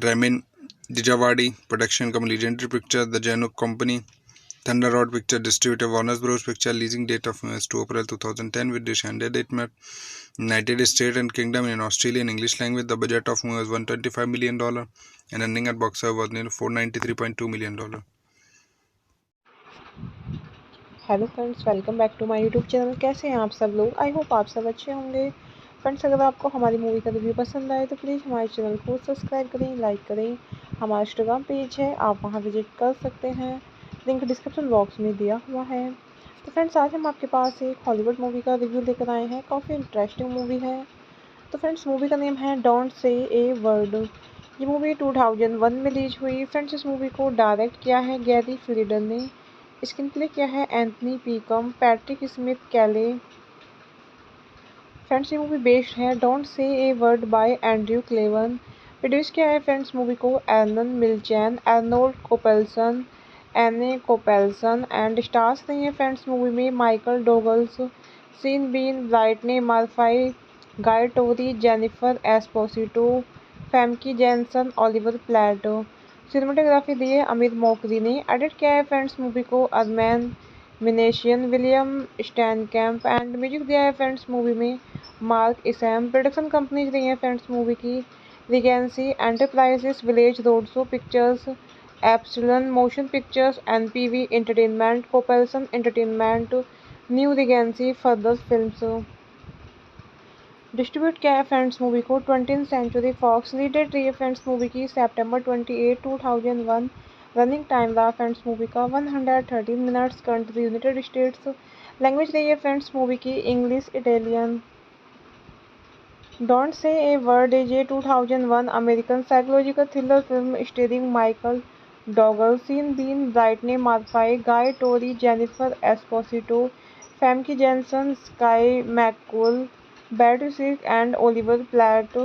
Ramin Djawadi, production company Legendary Pictures, The Januck Company, Thunder Road Picture, distributor Warner Bros. Picture, leasing date of US 2 April 2010 with Descended date met United States and Kingdom in Australian English language. The budget of movie was $125 million and earning at box office was nearly $493.2 million. Hello friends, welcome back to my YouTube channel. कैसे हैं आप सब लोग? I hope आप सब अच्छे होंगे। Friends, अगर आपको हमारी मूवी का रिव्यू पसंद आए तो प्लीज़ हमारे चैनल को सब्सक्राइब करें, लाइक करें। हमारा इंस्टाग्राम पेज है, आप वहां विजिट कर सकते हैं, लिंक डिस्क्रिप्शन बॉक्स में दिया हुआ है। तो फ्रेंड्स, आज हम आपके पास एक हॉलीवुड मूवी का रिव्यू लेकर आए हैं। काफ़ी इंटरेस्टिंग मूवी है। तो फ्रेंड्स, मूवी का नेम है डोंट से ए वर्ड। ये मूवी 2001 में रिलीज हुई। फ्रेंड्स, इस मूवी को डायरेक्ट किया है गैरी फ्रीडन ने। स्क्रीन प्ले किया है Anthony Peckham, Patrick Smith Kelly. Friends ये मूवी बेस्ड है don't say a word by Andrew Klavan. Produce किया है फ्रेंड्स मूवी को Alan Milchan, Arnold Kopelson, Anne Kopelson and stars नहीं है फ्रेंड्स मूवी में Michael Douglas, Sean Bean, Brittany Murphy, Guy Torry, Jennifer Esposito, Famke Janssen, Oliver Platt. Cinematography दी है Amir Mokri ने। Edit किया है फ्रेंड्स मूवी को Armen Minasian, William Steinkamp and music दिया है फ्रेंड्स मूवी में मार्क इसैम। प्रोडक्शन कंपनीज रही हैं फ्रेंड्स मूवी की Regency Enterprises, Village Roadshow Pictures, Epsilon Motion Pictures, NPV Entertainment, Kopelson Entertainment, New Regency, Further Films. Distribute किया है friends movie को 20th century fox. लीडेड रही है फ्रेंड्स मूवी की September 28, 2001। रनिंग टाइम रहा फ्रेंड्स मूवी का 113 minutes. Country United States. Language रही है फ्रेंड्स मूवी की English, Italian. Don't say a word is a 2001 American psychological thriller film starring Michael Douglas, Sean Bean, Brittany Murphy, Guy Torry, Jennifer Esposito, Famke Janssen, Skye McCole, Bartusiak and Oliver Platt,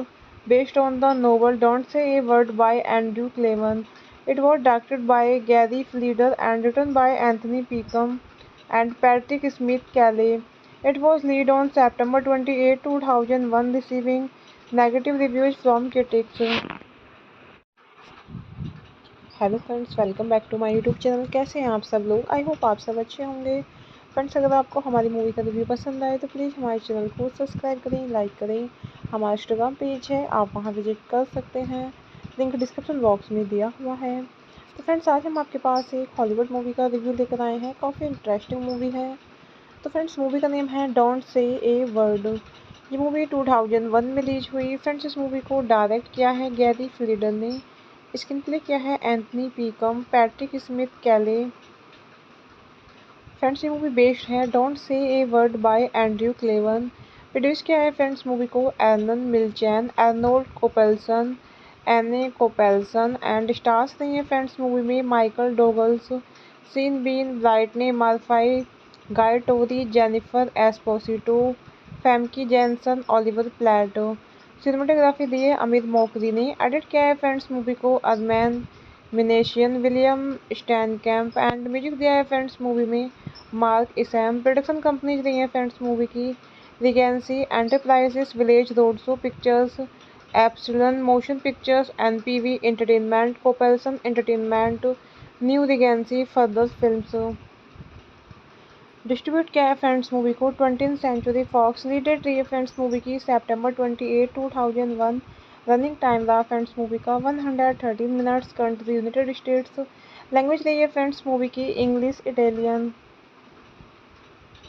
based on the novel Don't Say a Word by Andrew Cleven. It was directed by Gary Fleder and written by Anthony Peckham and Patrick Smith Kelly. It was released on September 28, 2001, receiving negative reviews from critics. Hello friends, welcome back to my YouTube channel. कैसे हैं आप सब लोग? I hope आप सब अच्छे होंगे। Friends अगर आपको हमारी मूवी का रिव्यू पसंद आए तो प्लीज़ हमारे चैनल को सब्सक्राइब करें, लाइक करें। हमारा इंस्टाग्राम पेज है, आप वहां विजिट कर सकते हैं, लिंक डिस्क्रिप्शन बॉक्स में दिया हुआ है। तो फ्रेंड्स आज हम आपके पास एक हॉलीवुड मूवी का रिव्यू लेकर आए हैं। काफ़ी इंटरेस्टिंग मूवी है। तो फ्रेंड्स मूवी का नेम है डोंट से ए वर्ड। ये मूवी 2001 में रिलीज हुई। फ्रेंड्स इस मूवी को डायरेक्ट किया है गैरी फ्लीडर ने। स्क्रीन प्ले किया है Anthony Peckham, Patrick Smith Kelly. Friends ये मूवी बेस्ड है don't say a word by Andrew Klavan. Produce किया है फ्रेंड्स मूवी को Alan Milchan, Arnold Kopelson, Anne Kopelson and stars नहीं है फ्रेंड्स मूवी में Michael Douglas, Sean Bean, Brittany Murphy, Guy Torry, Jennifer Esposito, Famke Janssen, Oliver Platt. Cinematography दी है Amir Mokri ने। Edit किया है फ्रेंड्स मूवी को Armen Minasian, William Steinkamp and music दिया है फ्रेंड्स मूवी में मार्क इसैम। प्रोडक्शन कंपनीज रही हैं फ्रेंड्स मूवी की Regency Enterprises, Village Roadshow Pictures, Epsilon Motion Pictures, NPV Entertainment, Kopelson Entertainment, New Regency, Further Films. Distribute किया है friends movie को 20th century fox. लीडेड रही है फ्रेंड्स मूवी की September 28, 2001। रनिंग टाइम रहा फ्रेंड्स मूवी का 113 minutes. Country United States. Language रही है फ्रेंड्स मूवी की English, Italian.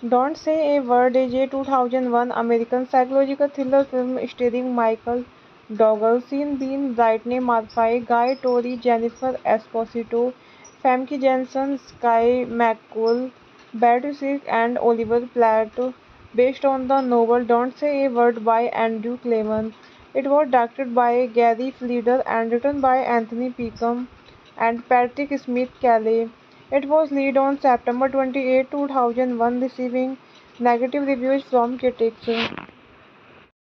Don't say a word is a 2001 American psychological thriller film starring Michael Douglas, Sean Bean, Brittany Murphy, Guy Torry, Jennifer Esposito, Famke Janssen, Skye McCole, Bartusiak and Oliver Platt, based on the novel Don't Say a Word by Andrew Cleven. It was directed by Gary Fleder and written by Anthony Peckham and Patrick Smith Kelly. It was released on September 28, 2001, receiving negative reviews from critics.